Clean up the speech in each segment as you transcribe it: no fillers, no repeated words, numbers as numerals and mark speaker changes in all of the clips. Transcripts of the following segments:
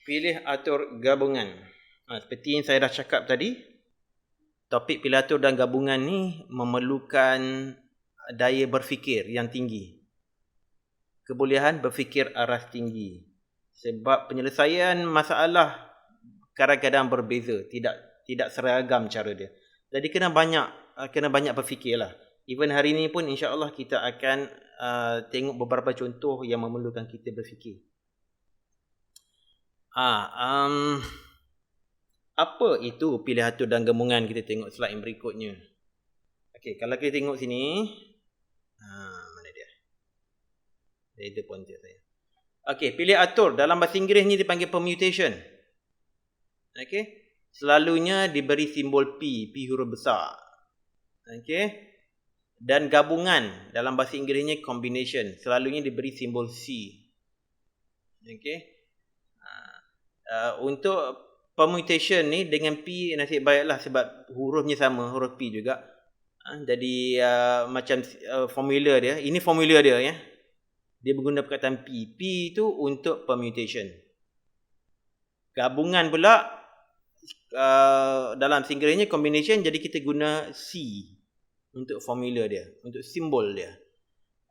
Speaker 1: Pilih atur gabungan. Seperti yang saya dah cakap tadi, topik pilih atur dan gabungan ni memerlukan daya berfikir yang tinggi. Kebolehan berfikir aras tinggi. Sebab penyelesaian masalah kadang-kadang berbeza, tidak seragam cara dia. Jadi kena banyak berfikirlah. Even hari ni pun insya-Allah kita akan tengok beberapa contoh yang memerlukan kita berfikir. Apa itu pilih atur dan gabungan? Kita tengok slide yang berikutnya. Okey, kalau kita tengok sini, mana dia? Itu pointer saya. Okey, pilih atur dalam bahasa Inggeris ni dipanggil permutation. Okey, selalunya diberi simbol P huruf besar. Okey. Dan gabungan dalam bahasa Inggerisnya combination, selalunya diberi simbol C. Okey. Untuk permutation ni dengan P nasib baiklah sebab hurufnya sama, huruf P juga. Jadi macam formula dia, ini formula dia ya. Dia berguna perkataan P. P itu untuk permutation. Gabungan pula dalam Inggerisnya combination, jadi kita guna C untuk formula dia, untuk simbol dia.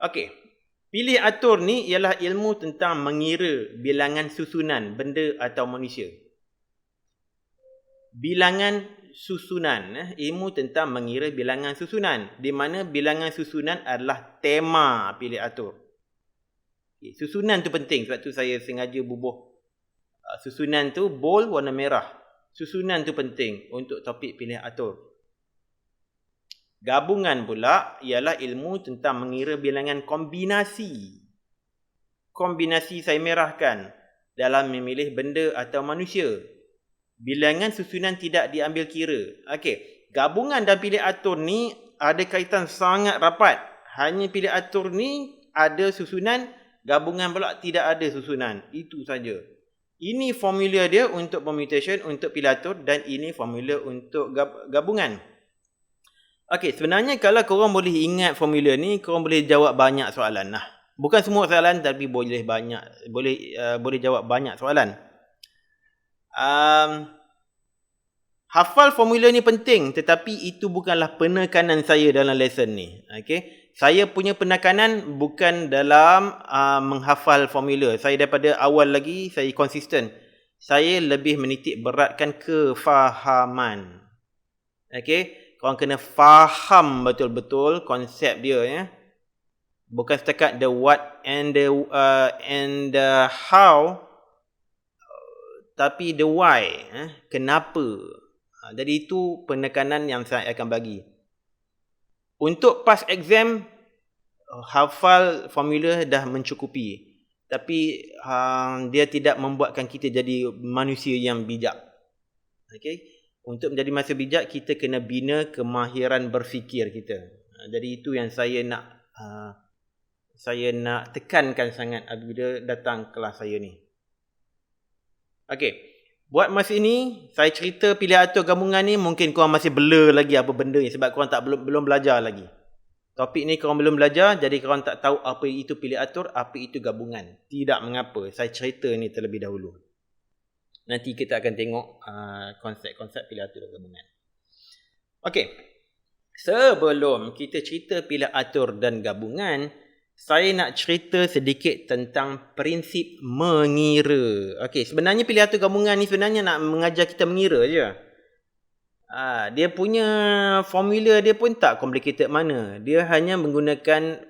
Speaker 1: Okey. Pilih atur ni ialah ilmu tentang mengira bilangan susunan benda atau manusia. Bilangan susunan, ilmu tentang mengira bilangan susunan, di mana bilangan susunan adalah tema pilih atur. Okay, susunan tu penting, sebab tu saya sengaja bubuh susunan tu bold warna merah. Susunan tu penting untuk topik pilih atur. Gabungan pula ialah ilmu tentang mengira bilangan kombinasi. Kombinasi saya merahkan dalam memilih benda atau manusia. Bilangan susunan tidak diambil kira. Okey, gabungan dan pilih atur ni ada kaitan sangat rapat. Hanya pilih atur ni ada susunan, gabungan pula tidak ada susunan. Itu saja. Ini formula dia untuk permutation, untuk pilih atur, dan ini formula untuk gabungan. Okey, sebenarnya kalau korang boleh ingat formula ni, korang boleh jawab banyak soalan lah. Bukan semua soalan, tapi boleh jawab banyak soalan. Hafal formula ni penting, tetapi itu bukanlah penekanan saya dalam lesson ni. Okey, saya punya penekanan bukan dalam menghafal formula. Saya daripada awal lagi saya konsisten. Saya lebih menitik beratkan kefahaman. Okey, korang kena faham betul-betul konsep dia ya. Bukan setakat the what and the how, tapi the why, kenapa. Jadi itu penekanan yang saya akan bagi. Untuk pass exam, hafal formula dah mencukupi. Tapi dia tidak membuatkan kita jadi manusia yang bijak. Okey. Untuk menjadi manusia bijak, kita kena bina kemahiran berfikir kita. Jadi itu yang saya nak tekankan sangat apabila datang kelas saya ni. Okey. Buat masa ini, saya cerita pilih atur gabungan ni, mungkin korang masih blur lagi apa benda ni, sebab korang belum belajar lagi. Topik ni korang belum belajar, jadi korang tak tahu apa itu pilih atur, apa itu gabungan. Tidak mengapa, saya cerita ni terlebih dahulu. Nanti kita akan tengok konsep-konsep pilih atur dan gabungan. Okey. Sebelum kita cerita pilih atur dan gabungan, saya nak cerita sedikit tentang prinsip mengira. Okey, sebenarnya pilih atur gabungan ni sebenarnya nak mengajar kita mengira je. Dia punya formula dia pun tak complicated mana. Dia hanya menggunakan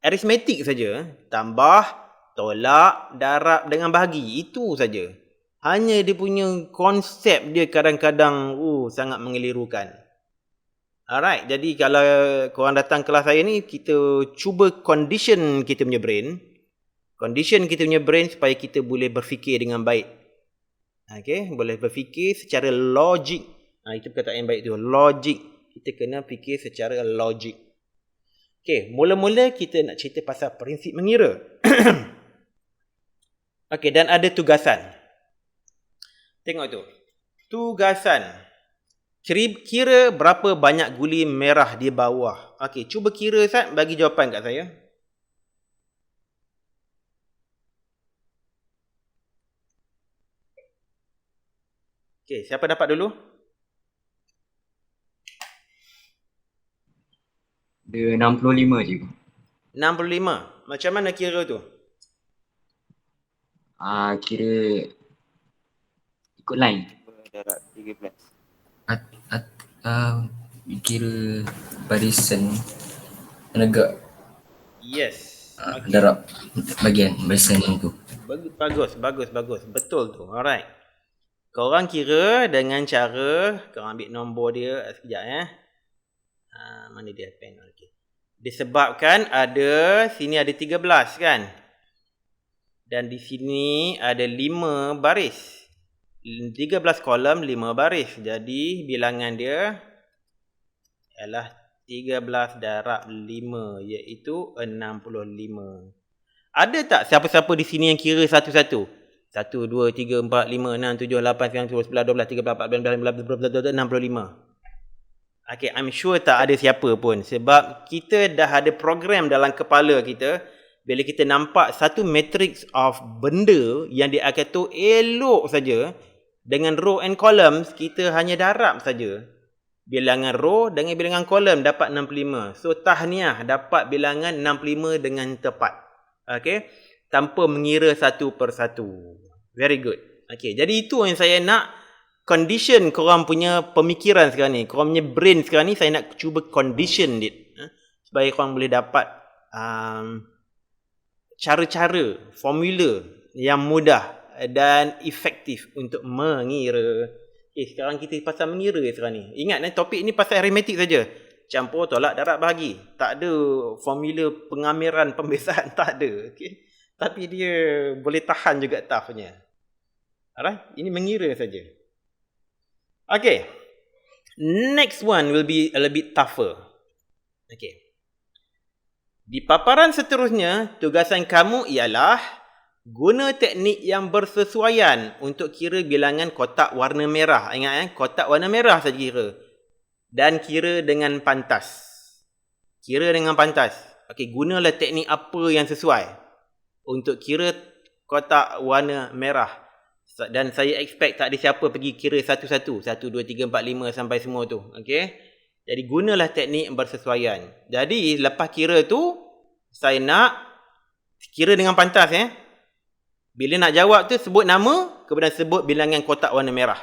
Speaker 1: arithmetic saja. Tambah, tolak, darab dengan bahagi. Itu saja. Hanya dia punya konsep dia kadang-kadang sangat mengelirukan. Alright, jadi kalau korang datang kelas saya ni, kita cuba condition kita punya brain. Condition kita punya brain supaya kita boleh berfikir dengan baik. Okay, boleh berfikir secara logik. Itu perkataan yang baik tu, logik. Kita kena fikir secara logik. Okay, mula-mula kita nak cerita pasal prinsip mengira. Okey, dan ada tugasan. Tengok tu. Tugasan. Kira berapa banyak guli merah di bawah. Okey, cuba kira Ustaz, bagi jawapan kat saya. Okey, siapa dapat dulu?
Speaker 2: Dia 65 cikgu.
Speaker 1: 65. Macam mana kira tu?
Speaker 2: Kira ikut line.
Speaker 3: Darab 13.
Speaker 4: Kira barisan menegak.
Speaker 1: Yes. Okey.
Speaker 4: Darab bagian barisan tu.
Speaker 1: Bagus. Betul tu. Alright. Korang kira dengan cara korang ambil nombor dia sekejap mana dia pen? Okey. Disebabkan sini ada 13 kan? Dan di sini ada 5 baris. 13 kolom 5 baris. Jadi bilangan dia ialah 13 darab 5 iaitu 65. Ada tak siapa-siapa di sini yang kira satu-satu? 1, 2, 3, 4, 5, 6, 7, 8, 9, 10, 11, 12, 13, 14, 15, 65. Okay, I'm sure tak ada siapa pun. Sebab kita dah ada program dalam kepala kita. Bila kita nampak satu matrix of benda yang dia akan tu elok saja. Dengan row and columns, kita hanya darab saja. Bilangan row dengan bilangan kolom dapat 65. So, tahniah dapat bilangan 65 dengan tepat. Okay. Tanpa mengira satu persatu. Very good. Okay, jadi itu yang saya nak condition korang punya pemikiran sekarang ni. Korang punya brain sekarang ni saya nak cuba condition it. Supaya korang boleh dapat cara-cara, formula yang mudah dan efektif untuk mengira. Okay, sekarang kita pasal mengira sekarang ni. Ingat topik ni pasal aritmetik saja. Campur, tolak, darab, bahagi. Tak ada formula pengamiran, pembiasaan. Tak ada. Okay. Tapi dia boleh tahan juga toughnya. Alright, ini mengira saja. Okay. Next one will be a little bit tougher. Okay. Di paparan seterusnya, tugasan kamu ialah guna teknik yang bersesuaian untuk kira bilangan kotak warna merah. Ingat kotak warna merah saja kira. Dan kira dengan pantas. Kira dengan pantas. Okey, gunalah teknik apa yang sesuai untuk kira kotak warna merah. Dan saya expect tak ada siapa pergi kira satu-satu. 1, 2, 3, 4, 5 sampai semua tu. Okey. Jadi gunalah teknik bersesuaian. Jadi lepas kira tu, saya nak kira dengan pantas. Bila nak jawab tu, sebut nama, kemudian sebut bilangan kotak warna merah.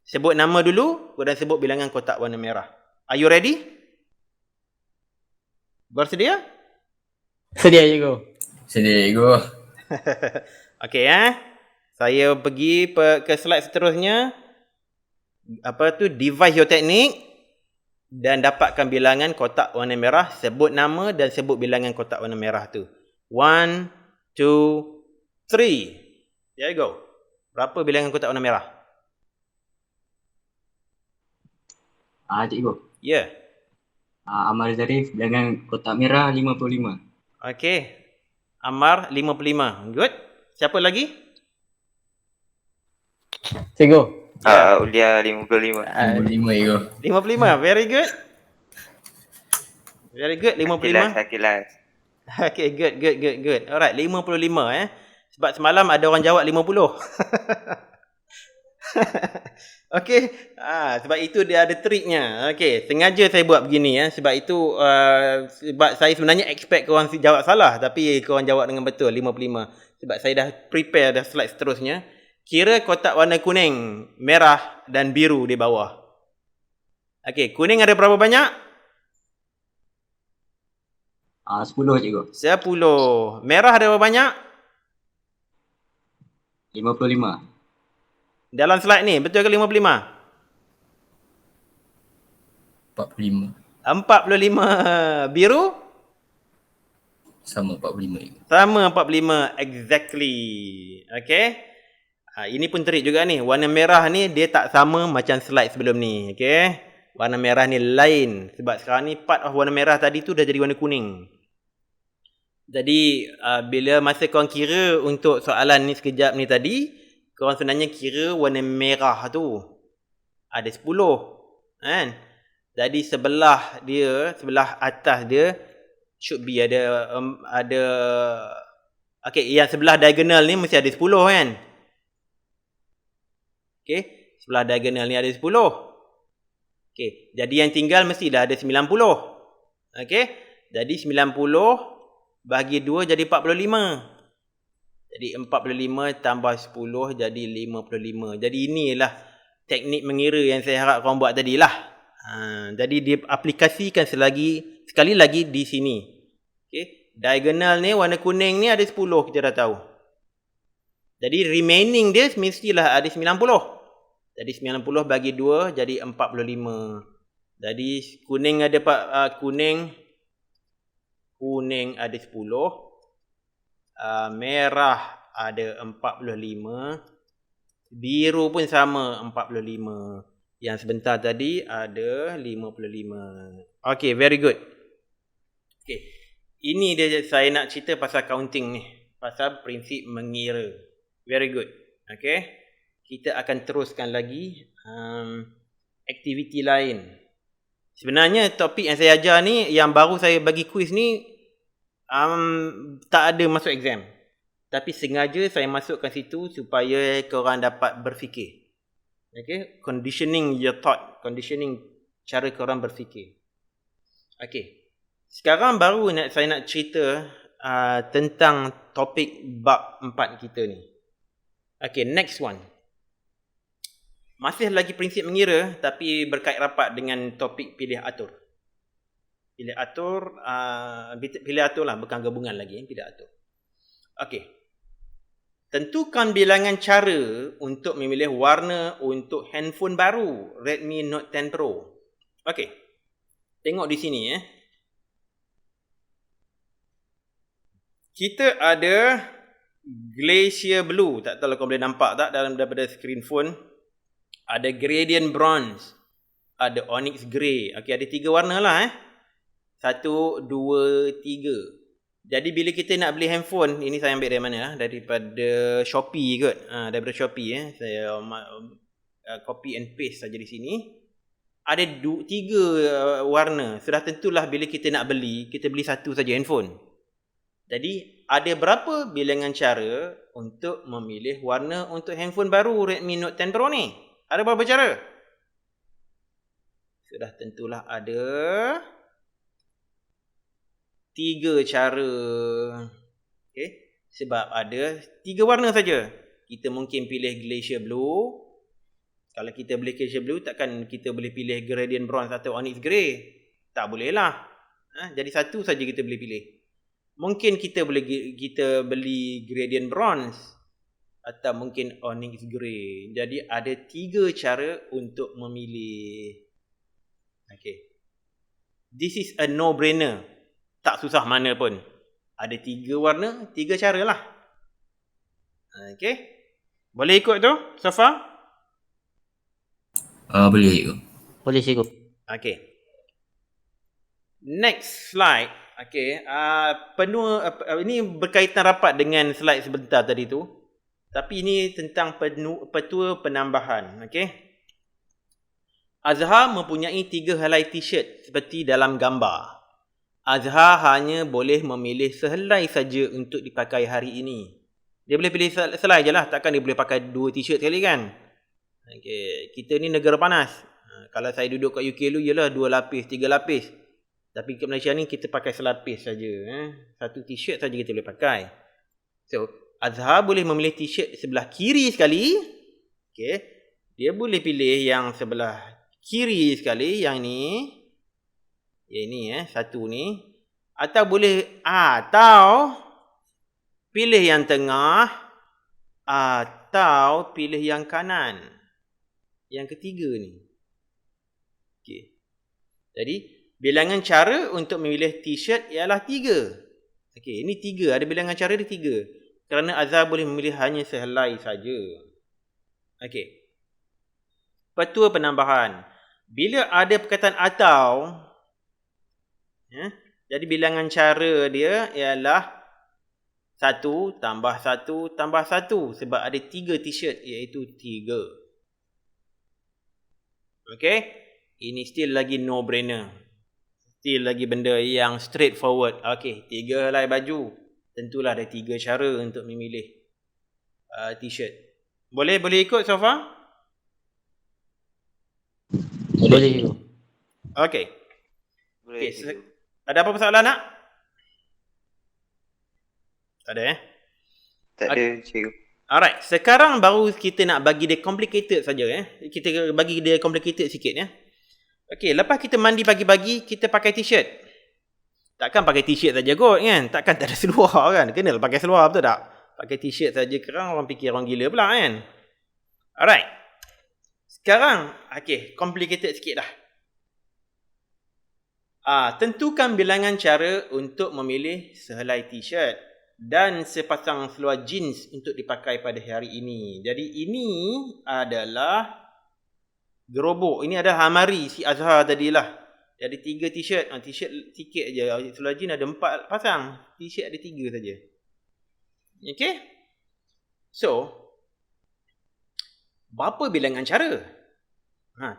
Speaker 1: Sebut nama dulu, kemudian sebut bilangan kotak warna merah. Are you ready? Bersedia?
Speaker 5: Sedia cikgu.
Speaker 4: Sedia cikgu.
Speaker 1: Okey Saya pergi ke slide seterusnya. Devise your technique dan dapatkan bilangan kotak warna merah. Sebut nama dan sebut bilangan kotak warna merah tu. 1, 2, 3. There you go. Berapa bilangan kotak warna merah?
Speaker 2: Cikgu.
Speaker 1: Ya.
Speaker 2: Ammar Zarif bilangan kotak merah 55.
Speaker 1: Okey. Ammar 55. Good. Siapa lagi?
Speaker 5: Cikgu.
Speaker 3: Ulia 55.
Speaker 4: 55 cikgu.
Speaker 1: 55. Very good. Very good. 55.
Speaker 3: Akilas.
Speaker 1: Okay, good. Alright, 55 Sebab semalam ada orang jawab 50. Okay, sebab itu dia ada triknya. Okay, sengaja saya buat begini sebab itu sebab saya sebenarnya expect korang jawab salah, tapi korang jawab dengan betul 55. Sebab saya dah prepare dah slide seterusnya. Kira kotak warna kuning, merah dan biru di bawah. Okay, kuning ada berapa banyak?
Speaker 2: 10 cikgu.
Speaker 1: 10. Merah ada berapa banyak?
Speaker 2: 55.
Speaker 1: Dalam slide ni, betul ke 55?
Speaker 4: 45.
Speaker 1: 45. Biru?
Speaker 4: Sama 45 cikgu.
Speaker 1: Sama 45. Exactly. Okay. Ini pun trik juga ni. Warna merah ni dia tak sama macam slide sebelum ni. Okay. Warna merah ni lain. Sebab sekarang ni part of warna merah tadi tu dah jadi warna kuning. Jadi bila masa korang kira untuk soalan ni sekejap ni tadi, korang sebenarnya kira warna merah tu ada 10 kan. Jadi sebelah atas dia should be ada okay, yang sebelah diagonal ni mesti ada 10 kan. Okay. Sebelah diagonal ni ada 10. Okay. Jadi yang tinggal mestilah ada 90. Okay. Jadi 90 bagi 2 jadi 45. Jadi 45 tambah 10 jadi 55. Jadi inilah teknik mengira yang saya harap korang buat tadi lah. Jadi diaplikasikan sekali lagi di sini. Okay. Diagonal ni warna kuning ni ada 10, kita dah tahu. Jadi remaining dia mestilah ada 90. Jadi 90 bagi 2 jadi 45. Jadi kuning ada kuning ada 10. Merah ada 45. Biru pun sama 45. Yang sebentar tadi ada 55. Okay, very good. Okay. Ini dia saya nak cerita pasal counting ni. Pasal prinsip mengira. Very good. Okay. Kita akan teruskan lagi aktiviti lain. Sebenarnya topik yang saya ajar ni, yang baru saya bagi quiz ni, tak ada masuk exam. Tapi sengaja saya masukkan situ supaya korang dapat berfikir. Okay. Conditioning your thought. Conditioning cara korang berfikir. Okay. Sekarang baru saya nak cerita tentang topik bab 4 kita ni. Okay, next one. Masih lagi prinsip mengira tapi berkait rapat dengan topik pilih atur. Pilih atur lah, bukan gabungan lagi, pilih atur. Okay. Tentukan bilangan cara untuk memilih warna untuk handphone baru Redmi Note 10 Pro. Okay. Tengok di sini Kita ada Glacier Blue. Tak tahu kau boleh nampak tak daripada screen phone. Ada Gradient Bronze. Ada Onyx Grey. Okay, ada 3 warna lah 1, 2, 3. Jadi bila kita nak beli handphone, ini saya ambil dari mana? Daripada Shopee kot. Daripada Shopee saya copy and paste saja di sini. Ada 3 warna. Sudah tentulah bila kita nak beli, kita beli satu saja handphone. Jadi ada berapa bilangan cara untuk memilih warna untuk handphone baru Redmi Note 10 Pro ni? Ada berapa cara? Sudah tentulah ada 3 cara. Okay. Sebab ada 3 warna saja. Kita mungkin pilih Glacier Blue. Kalau kita beli Glacier Blue, takkan kita boleh pilih Gradient Bronze atau Onyx Grey. Tak boleh lah. Jadi satu saja kita boleh pilih. Mungkin kita beli Gradient Bronze atau mungkin Onyx Grey. Jadi ada 3 cara untuk memilih. Okay. This is a no-brainer. Tak susah mana pun. Ada 3 warna, 3 cara lah. Okay. Boleh ikut tu so far?
Speaker 4: Boleh cikgu.
Speaker 5: Boleh cikgu.
Speaker 1: Okay. Next slide. Okay. Ini berkaitan rapat dengan slide sebentar tadi tu. Tapi ini tentang petua penambahan. Okay. Azhar mempunyai 3 helai t-shirt seperti dalam gambar. Azhar hanya boleh memilih sehelai saja untuk dipakai hari ini. Dia boleh pilih selai je lah. Takkan dia boleh pakai 2 t-shirt sekali kan? Okay. Kita ni negara panas. Kalau saya duduk kat UK dulu, ialah 2 lapis, 3 lapis. Tapi kat Malaysia ni kita pakai selapis saja. Satu t-shirt saja kita boleh pakai. So, Azhar boleh memilih t-shirt sebelah kiri sekali. Okay. Dia boleh pilih yang sebelah kiri sekali. Yang ni. Yang ni satu ni. Atau boleh. Atau pilih yang tengah. Atau pilih yang kanan. Yang ketiga ni. Okay. Jadi, bilangan cara untuk memilih t-shirt ialah 3. Okey, ini 3. Ada bilangan cara dia 3. Kerana Azhar boleh memilih hanya sehelai saja. Okey. Petua penambahan. Bila ada perkataan atau, jadi bilangan cara dia ialah 1 tambah 1 tambah 1. Sebab ada 3 t-shirt iaitu 3. Okey. Ini still lagi no-brainer. Still lagi benda yang straightforward. Okey, 3 helai baju. Tentulah ada 3 cara untuk memilih t-shirt. Boleh ikut so far?
Speaker 5: Boleh cikgu.
Speaker 1: Okey.
Speaker 3: Boleh
Speaker 1: Okey,
Speaker 3: cikgu.
Speaker 1: ada apa soalan nak? Tak ada
Speaker 3: Tak ada cikgu.
Speaker 1: Alright, sekarang baru kita nak bagi dia complicated saja Kita bagi dia complicated sikit Okey, lepas kita mandi pagi-pagi, kita pakai t-shirt. Takkan pakai t-shirt saja kot kan? Takkan tak ada seluar kan? Kenalah pakai seluar, betul tak? Pakai t-shirt saja kerang orang fikir orang gila pula kan? Alright. Sekarang, okey, complicated sikit dah. Tentukan bilangan cara untuk memilih sehelai t-shirt dan sepasang seluar jeans untuk dipakai pada hari ini. Jadi ini adalah gerobok. Ini adalah almari si Azhar tadilah. Dia ada 3 t-shirt. T-shirt sikit je. Seluar jeans ada 4 pasang. T-shirt ada 3 saja. Okay. So, berapa bilangan cara?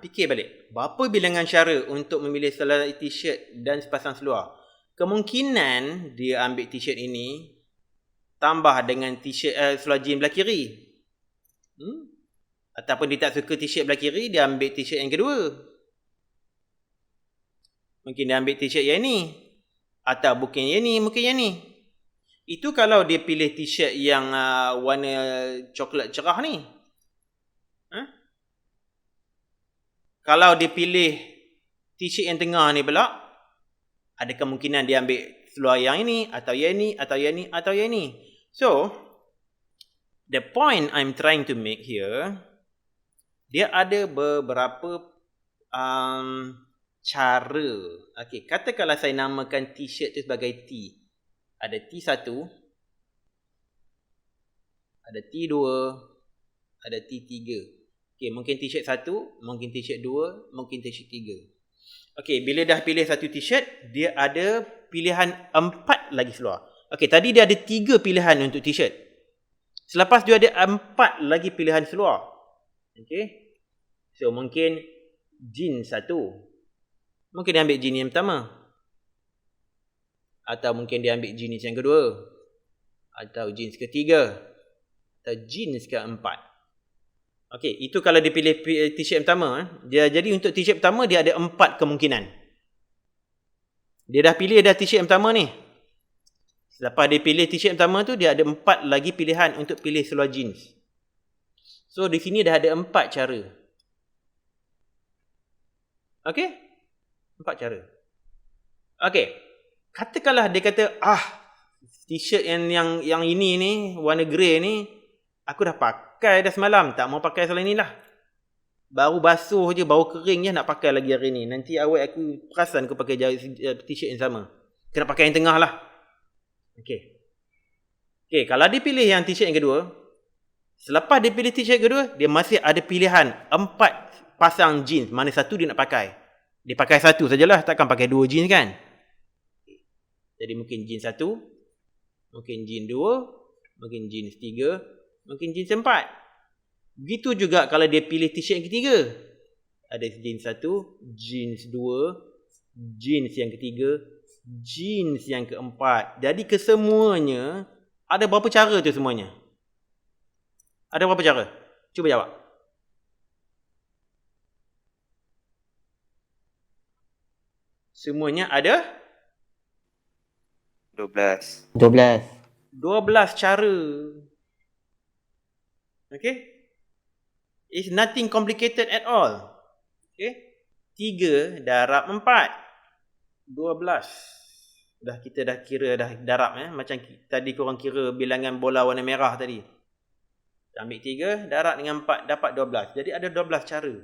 Speaker 1: Fikir balik. Berapa bilangan cara untuk memilih sehelai t-shirt dan sepasang seluar? Kemungkinan dia ambil t-shirt ini tambah dengan t-shirt seluar jeans belah kiri. Ataupun dia tak suka t-shirt belah kiri, dia ambil t-shirt yang kedua. Mungkin dia ambil t-shirt yang ni. Atau bukan yang ni, mungkin yang ni. Itu kalau dia pilih t-shirt yang warna coklat cerah ni. Kalau dia pilih t-shirt yang tengah ni pula, ada kemungkinan dia ambil seluar yang ini, atau yang ni, atau yang ni, atau yang ni. So, the point I'm trying to make here, dia ada beberapa cara. Okay, katakanlah saya namakan t-shirt tu sebagai T. Ada T1, ada T2, ada T3. Okay, mungkin t-shirt 1, mungkin t-shirt 2, mungkin t-shirt 3. Okay, bila dah pilih satu t-shirt, dia ada pilihan 4 lagi seluar. Okay, tadi dia ada 3 pilihan untuk t-shirt. Selepas dia ada 4 lagi pilihan seluar. Okay. So, mungkin jeans 1. Mungkin dia ambil jeans yang pertama. Atau mungkin dia ambil jeans yang kedua. Atau jeans ketiga. Atau jeans keempat. Okay, itu kalau dia pilih t-shirt pertama. Jadi untuk t-shirt pertama, dia ada 4 kemungkinan. Dia dah pilih dah t-shirt pertama ni. Lepas dia pilih t-shirt pertama tu, dia ada 4 lagi pilihan untuk pilih seluar jeans. So, di sini dah ada 4 cara. Okay? 4 cara. Okay. Katakanlah dia kata, t-shirt yang ini ni, warna grey ni, aku dah pakai dah semalam. Tak mau pakai selain ni lah. Baru basuh je, baru kering je nak pakai lagi hari ni. Nanti awal aku perasan aku pakai t-shirt yang sama. Kena pakai yang tengah lah. Okay, kalau dia pilih yang t-shirt yang kedua, selepas dia pilih t-shirt kedua, dia masih ada pilihan 4 pasang jeans. Mana satu dia nak pakai. Dia pakai satu sajalah, takkan pakai 2 jeans kan. Jadi mungkin jeans 1, mungkin jeans 2, mungkin jeans 3, mungkin jeans 4. Begitu juga kalau dia pilih t-shirt yang ketiga. Ada jeans 1, jeans 2, jeans yang ketiga, jeans yang keempat. Jadi kesemuanya, ada berapa cara tu semuanya? Ada berapa cara? Cuba jawab. Semuanya ada
Speaker 3: 12.
Speaker 1: 12 cara. Okay? It's nothing complicated at all. Okay? 3 darab 4. 12. Kita dah kira dah darab macam tadi korang kira bilangan bola warna merah tadi. Ambil 3 darab dengan 4 dapat 12. Jadi ada 12 cara.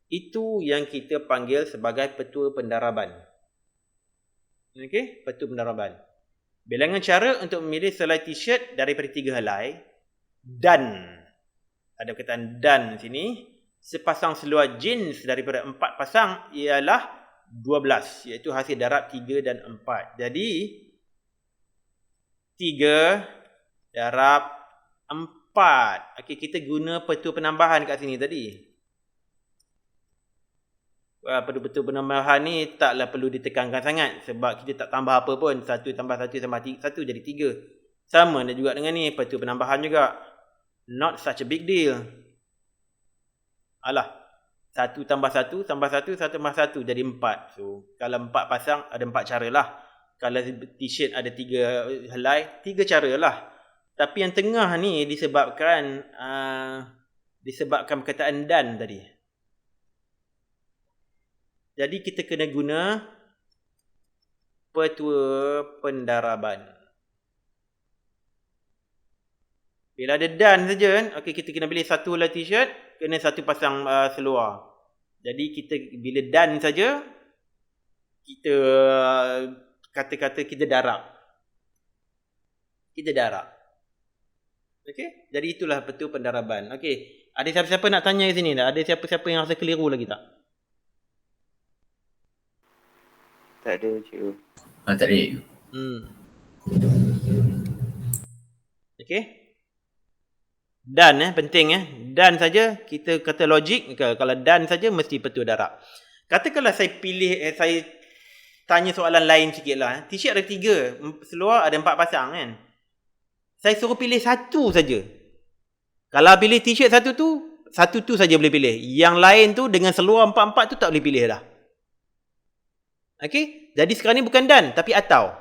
Speaker 1: Itu yang kita panggil sebagai petua pendaraban. Okey, petua pendaraban. Bilangan cara untuk memilih sehelai t-shirt daripada 3 helai dan ada perkataan dan sini, sepasang seluar jeans daripada 4 pasang ialah 12, iaitu hasil darab 3 dan 4. Jadi 3 darab 4. Okey, kita guna petua penambahan kat sini tadi. Petua penambahan ni taklah perlu ditekankan sangat sebab kita tak tambah apa pun. 1 tambah 1 tambah 1 jadi 3. Sama juga dengan ni, petua penambahan juga. Not such a big deal. Alah, 1 tambah 1 tambah 1 tambah 1 jadi 4. So kalau 4 pasang ada 4 cara lah. Kalau t-shirt ada 3 helai, 3 cara lah. Tapi yang tengah ni disebabkan perkataan dan tadi. Jadi kita kena guna petua pendaraban. Bila ada dan saja kan, okey, kita kena pilih satu helai t-shirt, kena satu pasang seluar. Jadi kita bila dan saja, kita kata-kata kita darab. Kita darab. Okey? Jadi itulah petua pendaraban. Okey, ada siapa-siapa nak tanya di sini tak? Ada siapa-siapa yang rasa keliru lagi tak?
Speaker 3: Tak ada cikgu.
Speaker 4: Tak ada cikgu.
Speaker 1: Okey. Dan penting dan saja kita kata logik, kalau dan saja mesti petua darab. Katakanlah saya pilih saya tanya soalan lain sikitlah. T-shirt ada 3, seluar ada 4 pasang kan. Saya suruh pilih satu saja. Kalau pilih t-shirt satu tu saja boleh pilih. Yang lain tu dengan seluar 4-4 tu tak boleh pilih dah. Okey? Jadi sekarang ni bukan dan tapi atau.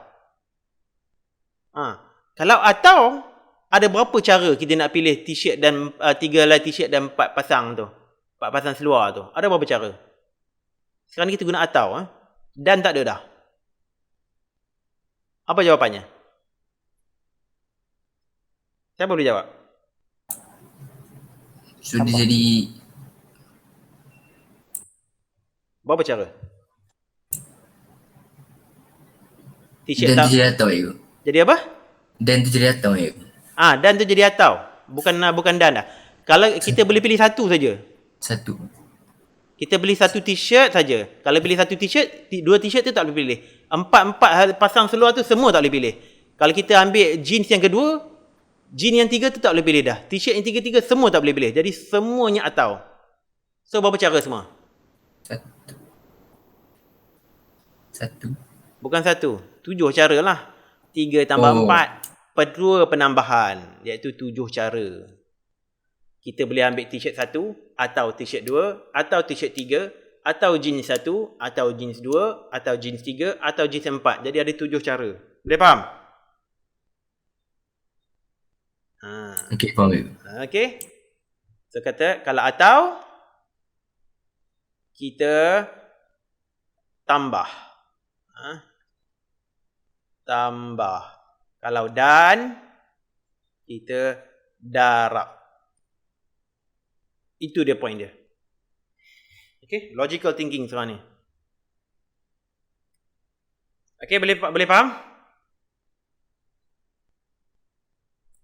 Speaker 1: Kalau atau, ada berapa cara kita nak pilih t-shirt dan 3 helai t-shirt dan 4 pasang tu? 4 pasang seluar tu. Ada berapa cara? Sekarang ni kita guna atau. Dan tak ada dah. Apa jawapannya? Siapa boleh jawab?
Speaker 4: So dia jadi
Speaker 1: Berapa cara? T-shirt
Speaker 4: dan
Speaker 1: tak?
Speaker 4: tu jadi atau cikgu.
Speaker 1: Jadi apa?
Speaker 4: Dan tu jadi atau cikgu.
Speaker 1: Dan tu jadi atau. Bukan dan dah. Kalau kita boleh pilih satu saja.
Speaker 4: Satu.
Speaker 1: Kita beli satu t-shirt saja. Kalau pilih satu t-shirt, 2 t-shirt tu tak boleh pilih. 4 pasang seluar tu semua tak boleh pilih. Kalau kita ambil jeans yang kedua, jeans yang 3 tu tak boleh pilih dah. T-shirt yang 3 semua tak boleh pilih. Jadi semuanya atau. So berapa cara semua?
Speaker 4: Satu.
Speaker 1: Bukan 1, 7 cara lah. 3 tambah 4, petua penambahan, iaitu 7 cara. Kita boleh ambil t-shirt 1, atau t-shirt 2, atau t-shirt 3, atau jeans 1, atau jeans 2, atau jeans 3, atau jeans 4. Jadi ada 7 cara. Boleh faham?
Speaker 4: Okey, faham cikgu.
Speaker 1: Okey. So kata, kalau atau, kita tambah. Tambah. Kalau dan, kita darab. Itu dia point dia. Okay, logical thinking sekarang ni. Okay, boleh faham?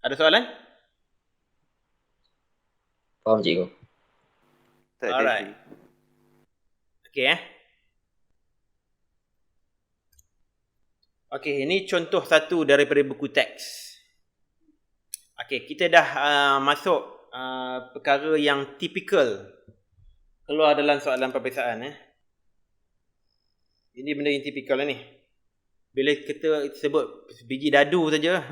Speaker 1: Ada soalan?
Speaker 5: Faham cikgu.
Speaker 3: Tak ada
Speaker 1: Alright.
Speaker 3: cikgu.
Speaker 1: Okay Okay, ini contoh satu daripada buku teks. Okay, kita dah masuk perkara yang typical keluar dalam soalan peperiksaan. Ini benda yang typical lah ni. Bila kita sebut biji dadu saja,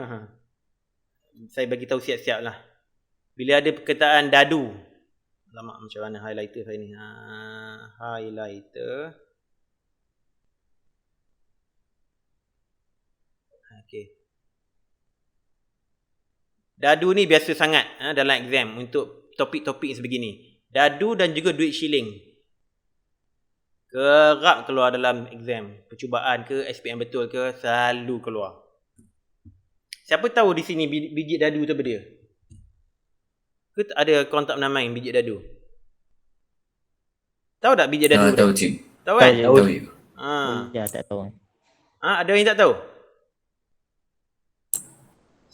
Speaker 1: saya bagi tahu siap-siap lah. Bila ada perkataan dadu, lama macam mana highlighter saya ni? Highlighter. Okay. Dadu ni biasa sangat dalam exam untuk topik-topik sebegini. Dadu dan juga duit shilling. Kerap keluar dalam exam. Percubaan ke, SPM betul ke, selalu keluar. Siapa tahu di sini biji dadu tu apa dia? Ke ada kontak menamain biji dadu? Tahu tak biji dadu?
Speaker 4: Tahu cikgu.
Speaker 1: Tahu kan?
Speaker 5: Tahu.
Speaker 4: Tahu cikgu.
Speaker 5: Ya, tak tahu.
Speaker 1: Ada yang tak tahu?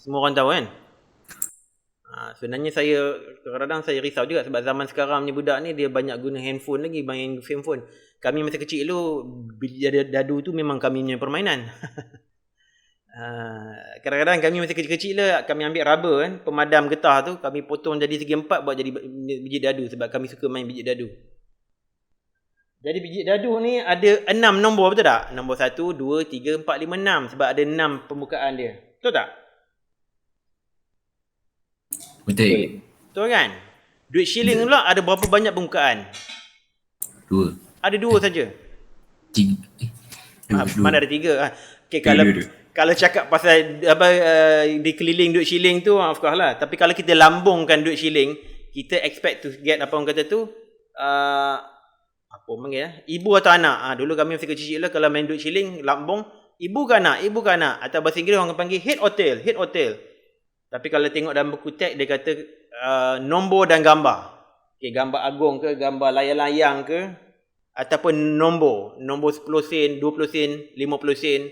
Speaker 1: Semua orang tahu kan? Sebenarnya saya kadang-kadang saya risau juga sebab zaman sekarang ni budak ni dia banyak guna handphone lagi, main handphone. Kami masa kecil dulu biji dadu tu memang kami punya permainan. Kadang-kadang kami masa kecil-kecil lah, kami ambil rubber kan, pemadam getah tu, kami potong jadi segi 4 buat jadi biji dadu sebab kami suka main biji dadu. Jadi biji dadu ni ada 6 nombor, betul tak? Nombor 1, 2, 3, 4, 5, 6 sebab ada 6 pembukaan dia. Betul tak?
Speaker 4: Betul cikgu.
Speaker 1: Betul kan? Duit shilling pula ada berapa banyak pembukaan?
Speaker 4: 2.
Speaker 1: Ada 2 saja.
Speaker 4: 3.
Speaker 1: Mana ada 3? Okay, kalau cakap pasal dikeliling duit shilling tu, of course lah. Tapi kalau kita lambungkan duit shilling, kita expect to get apa orang kata tu, apa panggil ya? Ibu atau anak. Dulu kami masa kecil lah, kalau main duit shilling, lambung, ibu ke anak. Atau bahasa Inggeris orang panggil head or tail. Tapi kalau tengok dalam buku teks, dia kata nombor dan gambar. Okay, gambar agung ke, gambar layang-layang ke, ataupun nombor 10 sen, 20 sen, 50 sen.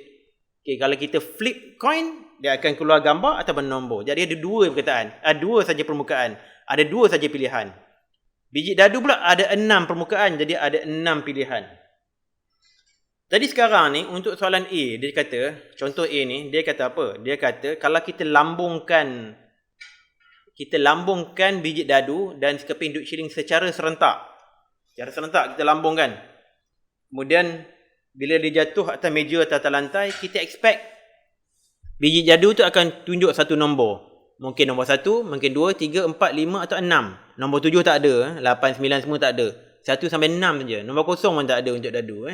Speaker 1: Okay, kalau kita flip coin, dia akan keluar gambar ataupun nombor. Jadi ada 2 perkataan. 2 saja permukaan. Ada 2 saja pilihan. Biji dadu pula ada 6 permukaan. Jadi ada 6 pilihan. Jadi sekarang ni untuk soalan A, dia kata, contoh A ni, dia kata apa? Dia kata kalau kita lambungkan biji dadu dan sekeping duit shilling secara serentak. Secara serentak kita lambungkan. Kemudian bila dia jatuh atas meja atau atas lantai, kita expect biji dadu tu akan tunjuk satu nombor. Mungkin nombor 1, mungkin 2, 3, 4, 5 atau 6. Nombor 7 tak ada, 8, 9 semua tak ada. 1 sampai 6 saja. Nombor 0 pun tak ada untuk dadu.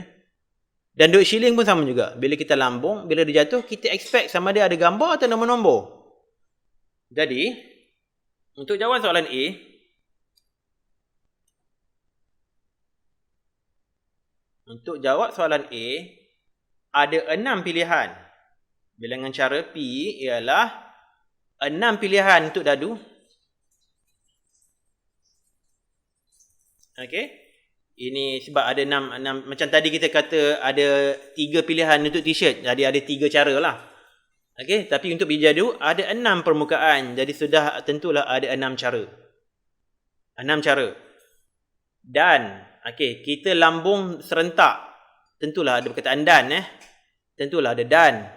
Speaker 1: Dan duit shilling pun sama juga. Bila kita lambung, bila dia jatuh, kita expect sama dia ada gambar atau nombor-nombor. Jadi, untuk jawab soalan A, ada 6 pilihan. Bilangan cara P ialah 6 pilihan untuk dadu. Okey. Ini sebab ada 6 macam tadi kita kata ada 3 pilihan untuk t-shirt. Jadi ada 3 cara lah. Okey, tapi untuk biji dadu ada 6 permukaan. Jadi sudah tentulah ada 6 cara. 6 cara. Dan okey, kita lambung serentak. Tentulah ada perkataan dan Tentulah ada dan.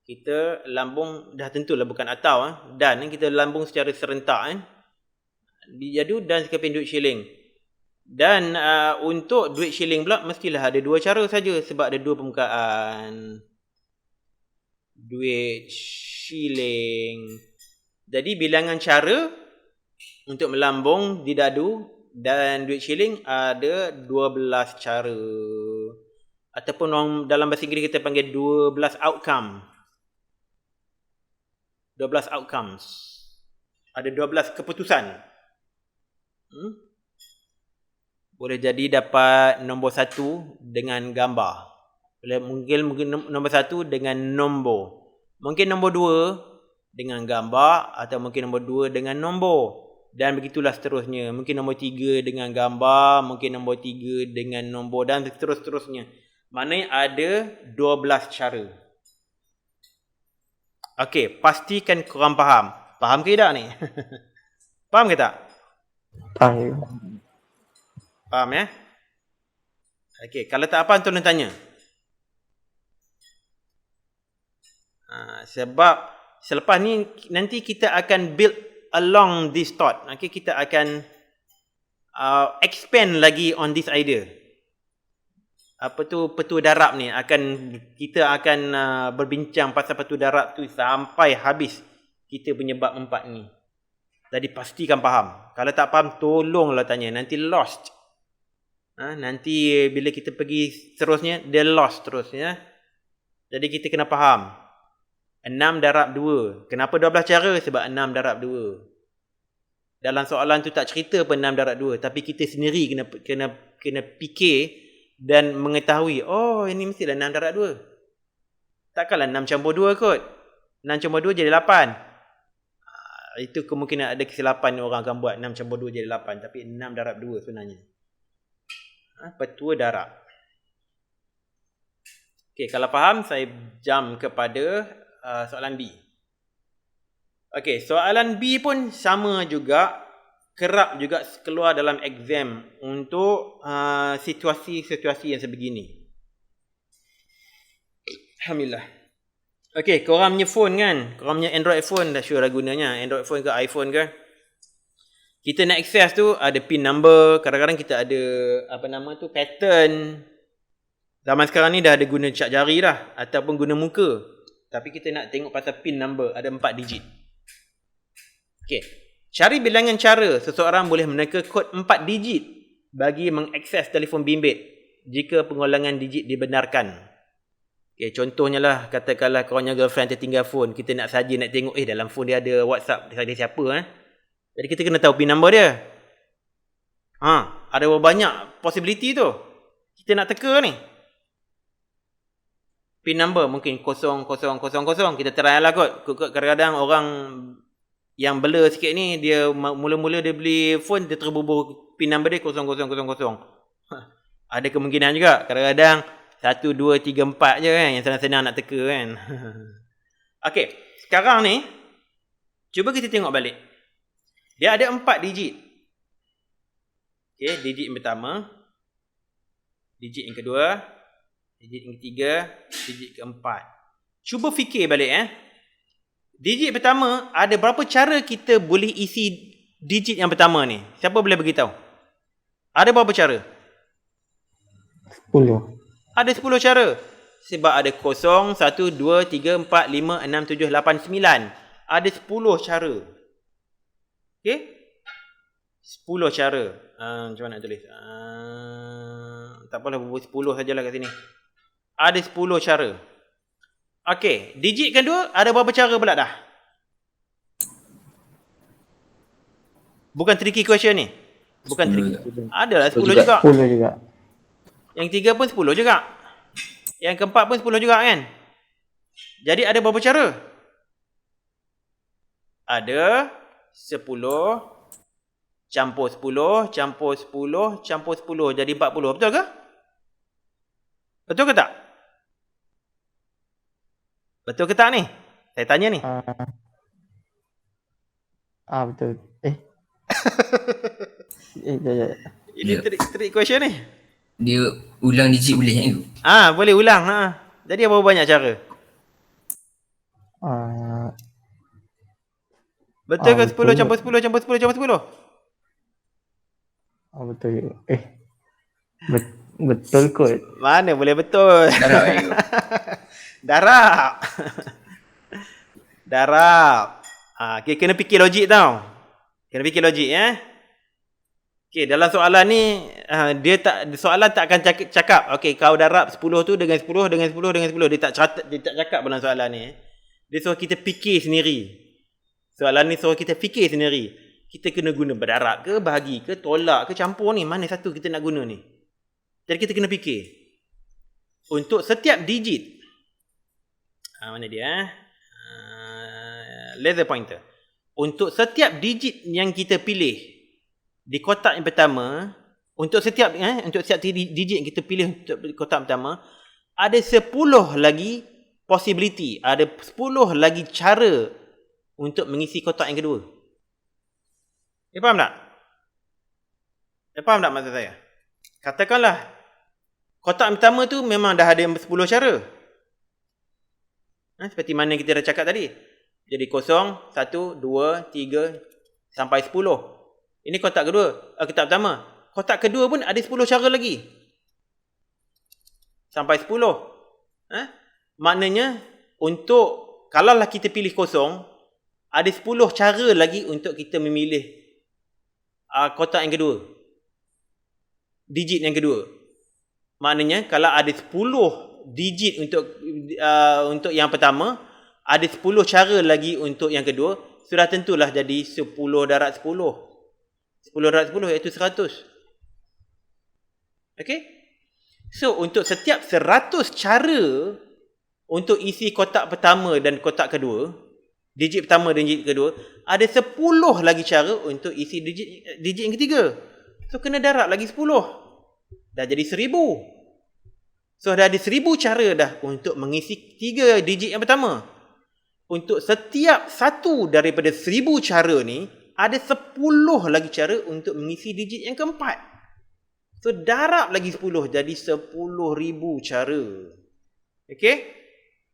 Speaker 1: Kita lambung dah tentulah bukan atau dan kita lambung secara serentak biji dadu dan sekeping duit shilling. Dan untuk duit shilling pula mestilah ada 2 cara saja sebab ada 2 permukaan. Duit shilling. Jadi bilangan cara untuk melambung di dadu dan duit shilling ada 12 cara. Ataupun dalam bahasa Inggeris kita panggil 12 outcome. 12 outcomes. Ada 12 keputusan. Boleh jadi dapat nombor 1 dengan gambar. Mungkin nombor 1 dengan nombor. Mungkin nombor 2 dengan gambar atau mungkin nombor 2 dengan nombor. Dan begitulah seterusnya. Mungkin nombor 3 dengan gambar, mungkin nombor 3 dengan nombor dan seterusnya. Maknanya ada 12 cara. Okey, pastikan korang faham. Faham ke tak ni? Faham ke tak?
Speaker 5: Faham.
Speaker 1: Faham ya? Okey, kalau tak faham tolong tanya. Sebab selepas ni nanti kita akan build along this thought. Okay, kita akan expand lagi on this idea. Petua darab ni kita akan berbincang pasal petua darab tu sampai habis kita punya bab 4 ni. Jadi pastikan faham. Kalau tak faham tolonglah tanya, nanti lost. Nanti bila kita pergi seterusnya dia lost terus ya. Jadi kita kena faham. 6 darab 2. Kenapa 12 cara? Sebab 6 darab 2. Dalam soalan tu tak cerita pun 6 darab 2, tapi kita sendiri kena fikir dan mengetahui, oh ini mestilah 6 darab 2. Takkanlah 6 campur 2 kot. 6 campur 2 jadi 8. Itu kemungkinan ada kesilapan orang akan buat 6 campur 2 jadi 8, tapi 6 darab 2 sebenarnya. Petua darab. Okey, kalau faham saya jump kepada soalan B. Okey, soalan B pun sama juga, kerap juga keluar dalam exam untuk situasi-situasi yang sebegini. Alhamdulillah. Okey, korang punya phone kan, korang punya Android phone dah sure lah gunanya, Android phone ke iPhone ke. Kita nak access tu ada pin number, kadang-kadang kita ada pattern. Zaman sekarang ni dah ada guna cap jari dah ataupun guna muka. Tapi kita nak tengok pasal pin number, ada 4 digit. Okey. Cari bilangan cara seseorang boleh meneka kod 4 digit bagi mengakses telefon bimbit jika pengulangan digit dibenarkan. Okay, contohnya lah, katakanlah korangnya girlfriend tertinggal phone, kita nak saja nak tengok dalam phone dia ada WhatsApp dia siapa Jadi kita kena tahu PIN number dia. Ada banyak possibility tu. Kita nak teka ni. PIN number mungkin 0000. Kita try lah kot. Kadang-kadang orang yang blur sikit ni, dia mula-mula dia beli phone, dia terbubuh PIN number dia 0000. Ada kemungkinan juga. Kadang-kadang 1, 2, 3, 4 je kan, yang senang-senang nak teka kan. Okey, sekarang ni cuba kita tengok balik. Dia ada 4 digit. Okey, digit yang pertama, digit yang kedua, digit yang ketiga, digit keempat. Cuba fikir balik Digit pertama, ada berapa cara kita boleh isi digit yang pertama ni? Siapa boleh beritahu? Ada berapa cara?
Speaker 5: 10.
Speaker 1: Ada 10 cara. Sebab ada 0, 1, 2, 3, 4, 5, 6, 7, 8, 9. Ada 10 cara. Okey? 10 cara. Macam mana nak tulis? Tak apalah, bubuh 10 sajalah kat sini. Ada 10 cara. Okey, digit kedua ada berapa cara pula dah? Bukan tricky question ni. Bukan tricky. Adalah 10 juga.
Speaker 5: 10 juga.
Speaker 1: Yang tiga pun 10 juga. Yang keempat pun 10 juga kan? Jadi ada berapa cara? Ada 10 campur 10 campur 10 campur 10 jadi 40. Betul ke? Betul ke tak? Betul ke tak ni? Saya tanya ni.
Speaker 5: Betul. Jap.
Speaker 1: Ini trick question ni.
Speaker 4: Dia ulang digit boleh kan tu?
Speaker 1: Boleh ulang. Jadi berapa banyak cara? Betul ke 10 campur 10 campur 10 campur 10?
Speaker 5: Betul juga. Betul kot.
Speaker 1: Mana boleh betul? Darab. Darab. Okay, kena fikir logik tau. Kena fikir logik Okay, dalam soalan ni soalan tak akan cakap okay, kau darab 10 tu dengan 10 dengan 10 dengan 10. Dia tak cakap dalam soalan ni. Dia suruh kita fikir sendiri. Soalan ni suruh kita fikir sendiri. Kita kena guna berdarab ke, bahagi ke, tolak ke, campur ni. Mana satu kita nak guna ni? Jadi kita kena fikir. Untuk setiap digit. Mana dia? Laser pointer. Untuk setiap digit yang kita pilih di kotak yang pertama, untuk setiap digit yang kita pilih untuk kotak pertama, ada 10 lagi possibility, ada 10 lagi cara untuk mengisi kotak yang kedua. Faham tak? Faham tak maksud saya? Katakanlah kotak pertama tu memang dah ada 10 cara. Seperti mana kita dah cakap tadi. Jadi 0, 1, 2, 3 sampai 10. Ini kotak kedua, kotak pertama. Kotak kedua pun ada 10 cara lagi. Sampai 10. Maknanya kalaulah kita pilih 0, ada 10 cara lagi untuk kita memilih kotak yang kedua. Digit yang kedua. Maknanya kalau ada 10 digit untuk yang pertama, ada 10 cara lagi untuk yang kedua, sudah tentulah jadi 10 darab 10. 10 darab 10 iaitu 100. Okey? So, untuk setiap 100 cara untuk isi kotak pertama dan kotak kedua, digit pertama dan digit kedua, ada 10 lagi cara untuk isi digit yang ketiga. So, kena darab lagi 10. Dah jadi 1000. So, dah ada 1000 cara dah untuk mengisi 3 digit yang pertama. Untuk setiap satu daripada 1000 cara ni, ada 10 lagi cara untuk mengisi digit yang keempat. So, darab lagi 10, jadi 10,000 cara. Okey?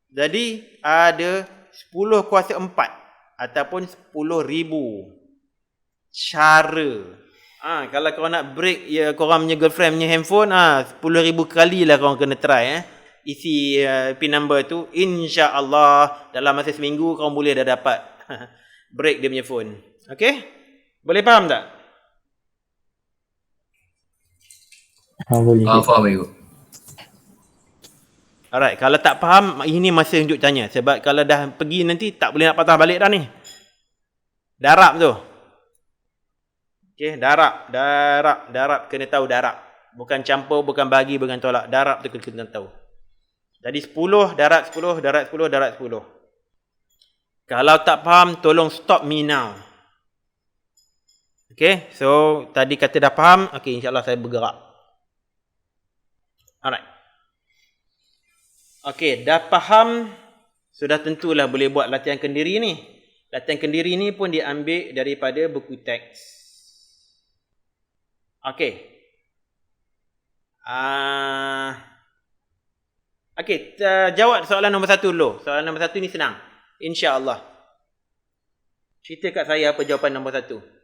Speaker 1: Jadi, ada 10 kuasa 4 ataupun 10,000 cara. Kalau korang nak break korang punya girlfriend punya handphone, 10,000 kali lah korang kena try isi PIN number tu. InsyaAllah dalam masa seminggu korang boleh dah dapat break dia punya phone. Okey? Boleh faham tak?
Speaker 5: Boleh.
Speaker 4: Faham cikgu.
Speaker 1: Alright, kalau tak faham, ini masa untuk tanya. Sebab kalau dah pergi nanti tak boleh nak patah balik dah ni. Darab tu. Okay, darab. Kena tahu darab. Bukan campur, bukan bagi, bukan tolak. Darab tu kena tahu. Jadi 10, darat 10, darat 10, darat 10. Kalau tak faham, tolong stop me now. Okay, so tadi kata dah faham. Okay, insyaAllah saya bergerak. Alright. Okay, dah faham. Sudah tentulah boleh buat latihan kendiri ni. Latihan kendiri ni pun diambil daripada buku teks. Okay. Okay, jawab soalan nombor 1 dulu. Soalan nombor 1 ni senang. InsyaAllah. Cerita kat saya apa jawapan nombor 1.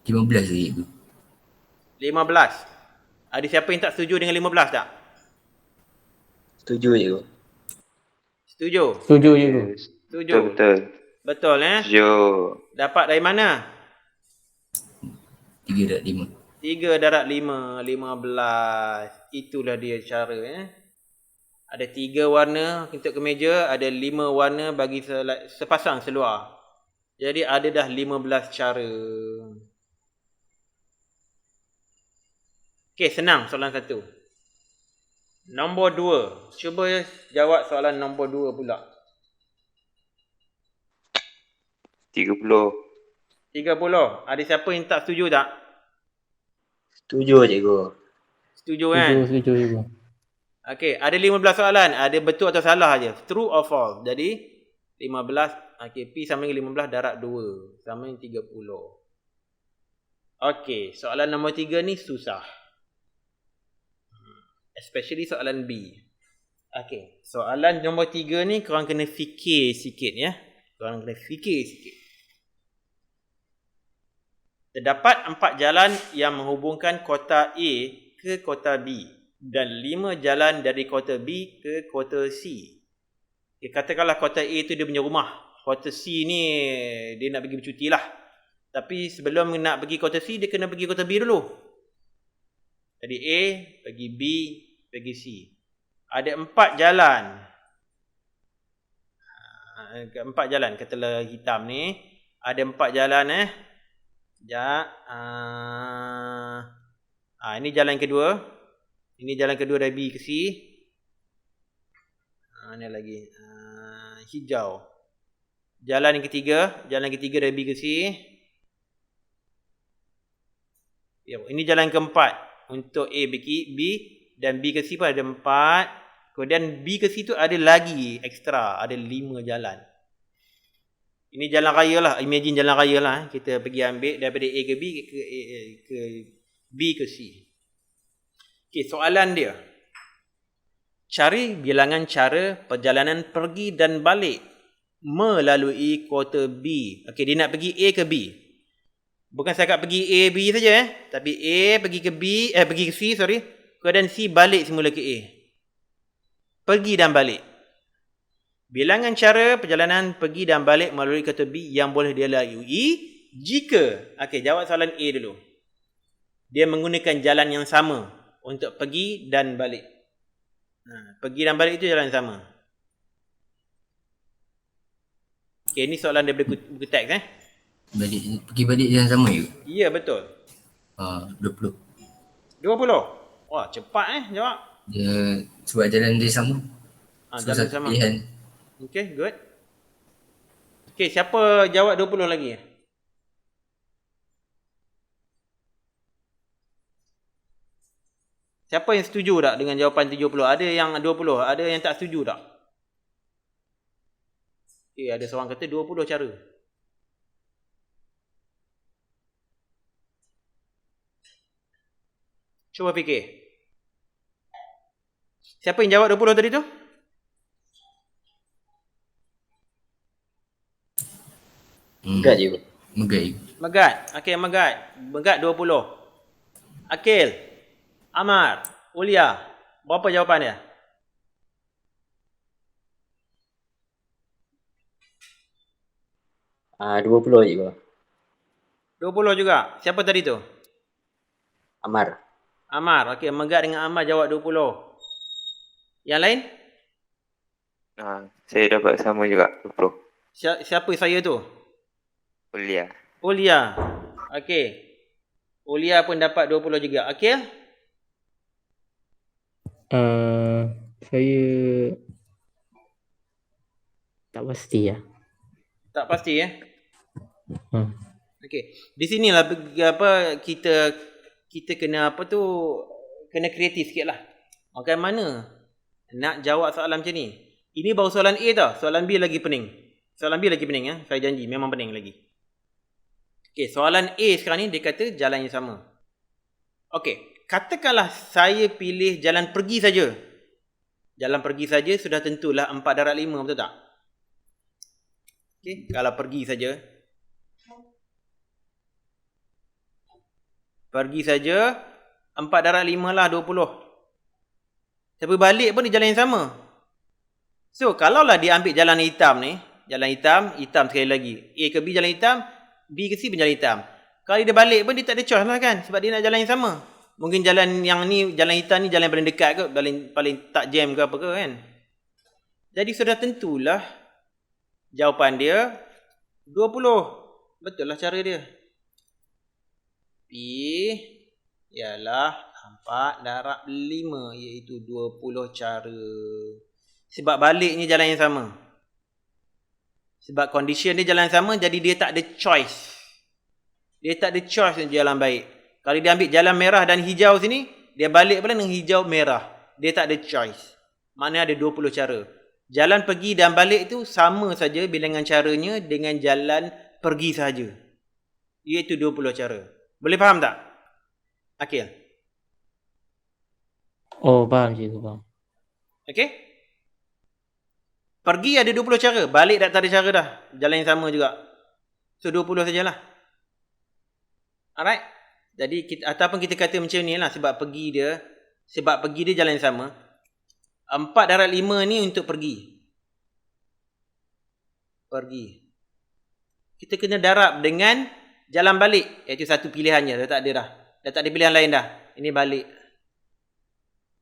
Speaker 4: 15 lagi cikgu.
Speaker 1: 15. Ada siapa yang tak setuju dengan 15 tak?
Speaker 2: Setuju cikgu.
Speaker 1: Setuju?
Speaker 5: Setuju cikgu.
Speaker 1: Setuju.
Speaker 3: Betul.
Speaker 1: Betul
Speaker 3: Setuju.
Speaker 1: Dapat dari mana?
Speaker 4: 3.5.
Speaker 1: 3 darat 5, 15. Itulah dia cara. Ada 3 warna untuk kemeja, ada 5 warna bagi sepasang seluar. Jadi ada dah 15 cara. Okey, senang soalan 1. Nombor 2. Cuba jawab soalan nombor 2 pula.
Speaker 3: 30.
Speaker 1: 30. Ada siapa yang tak setuju tak?
Speaker 2: Setuju cikgu.
Speaker 1: Setuju kan?
Speaker 5: Setuju cikgu.
Speaker 1: Okey, ada 15 soalan. Ada betul atau salah aja. True or false. Jadi 15, okey, P sama dengan 15 darat 2 sama dengan 30. Okey, soalan nombor 3 ni susah. Especially soalan B. Okey, soalan nombor 3 ni korang kena fikir sikit ya. Korang kena fikir sikit. Terdapat 4 jalan yang menghubungkan kota A ke kota B dan 5 jalan dari kota B ke kota C. Okay, katakanlah kota A tu dia punya rumah. Kota C ni dia nak pergi bercuti lah. Tapi sebelum nak pergi kota C, dia kena pergi kota B dulu. Jadi A, pergi B, pergi C. Ada 4 jalan. 4 jalan, katalah hitam ni. Ada 4 jalan Sekejap. Ini jalan kedua. Ini jalan kedua dari B ke C. Ini lagi. Hijau. Jalan yang ketiga. Jalan ketiga dari B ke C. Ini jalan keempat. Untuk A pergi B. Dan B ke C pun ada 4. Kemudian B ke C tu ada lagi ekstra. Ada 5 jalan. Ini jalan raya lah. Imagine jalan raya lah. Kita pergi ambil daripada A ke B ke B ke C. Okey, soalan dia. Cari bilangan cara perjalanan pergi dan balik melalui kota B. Okey, dia nak pergi A ke B. Bukan cakap pergi A, B saja Tapi A pergi ke B, pergi ke C, sorry. Kemudian C balik semula ke A. Pergi dan balik. Bilangan cara perjalanan pergi dan balik melalui kota B yang boleh dia lalui jika, okey, jawab soalan A dulu. Dia menggunakan jalan yang sama untuk pergi dan balik. Pergi dan balik itu jalan yang sama. Okey, ini soalan daripada buku teks
Speaker 4: Pergi balik jalan sama cikgu.
Speaker 1: Ya, betul.
Speaker 4: 20.
Speaker 1: 20. Wah, cepat jawab.
Speaker 4: Dia sebab jalan dia sama.
Speaker 1: Jalan sama.
Speaker 4: Pilihan.
Speaker 1: Okay, good. Okay, siapa jawab 20 lagi? Siapa yang setuju tak dengan jawapan 70? Ada yang 20, ada yang tak setuju tak? Okay, ada seorang kata 20 cara. Cuba fikir. Siapa yang jawab 20 tadi tu?
Speaker 2: Megat cikgu.
Speaker 4: Megat cikgu.
Speaker 1: Megat. Okey, Megat. Megat 20. Akil. Amar. Ulia. Berapa jawapan dia?
Speaker 2: 20 cikgu.
Speaker 1: 20 juga. Siapa tadi tu?
Speaker 2: Amar.
Speaker 1: Amar. Okey, Megat dengan Amar jawab 20. Yang lain?
Speaker 3: Saya dapat sama juga 20.
Speaker 1: Siapa saya tu?
Speaker 3: Ulia.
Speaker 1: Ulia. Okey. Ulia pun dapat 20 juga. Okey?
Speaker 5: Saya tak pasti ya.
Speaker 1: Tak pasti ya.
Speaker 5: Hmm.
Speaker 1: Okey. Di sinilah apa kita kena apa tu kena kreatif sikitlah. Macam mana nak jawab soalan macam ni? Ini baru soalan A tau. Soalan B lagi pening. Soalan B lagi pening ya. Saya janji memang pening lagi. Okey, soalan A sekarang ni dia kata jalan yang sama. Okey, katakanlah saya pilih jalan pergi saja. Jalan pergi saja sudah tentulah 4/5, betul tak? Okey, kalau pergi saja. Pergi saja 4/5 lah 20. Tapi balik pun di jalan yang sama. So, kalaulah dia ambil jalan hitam ni, jalan hitam sekali lagi. A ke B jalan hitam, B ke C pun jalan hitam. Kalau dia balik pun dia tak ada choice lah kan, sebab dia nak jalan yang sama. Mungkin jalan yang ni, jalan hitam ni jalan paling dekat ke, paling tak jam ke apa ke kan. Jadi sudah tentulah jawapan dia 20. Betul lah cara dia. P ialah 4/5 iaitu 20 cara. Sebab baliknya jalan yang sama. Sebab condition dia jalan yang sama, jadi dia tak ada choice. Dia tak ada choice untuk jalan baik. Kalau dia ambil jalan merah dan hijau sini, dia balik pula dengan hijau merah. Dia tak ada choice. Maknanya ada 20 cara. Jalan pergi dan balik itu sama saja bilangan caranya dengan jalan pergi sahaja. Iaitu 20 cara. Boleh faham tak? Akil?
Speaker 5: Oh, faham cikgu, faham.
Speaker 1: Okey? Pergi ada 20 cara. Balik tak ada cara dah. Jalan yang sama juga. So 20 sajalah. Alright? Jadi ataupun kita kata macam ni lah. Sebab pergi dia jalan yang sama. 4/5 ni untuk pergi. Kita kena darab dengan jalan balik. Iaitu satu pilihannya. Dah tak ada dah. Dah tak ada pilihan lain dah. Ini balik.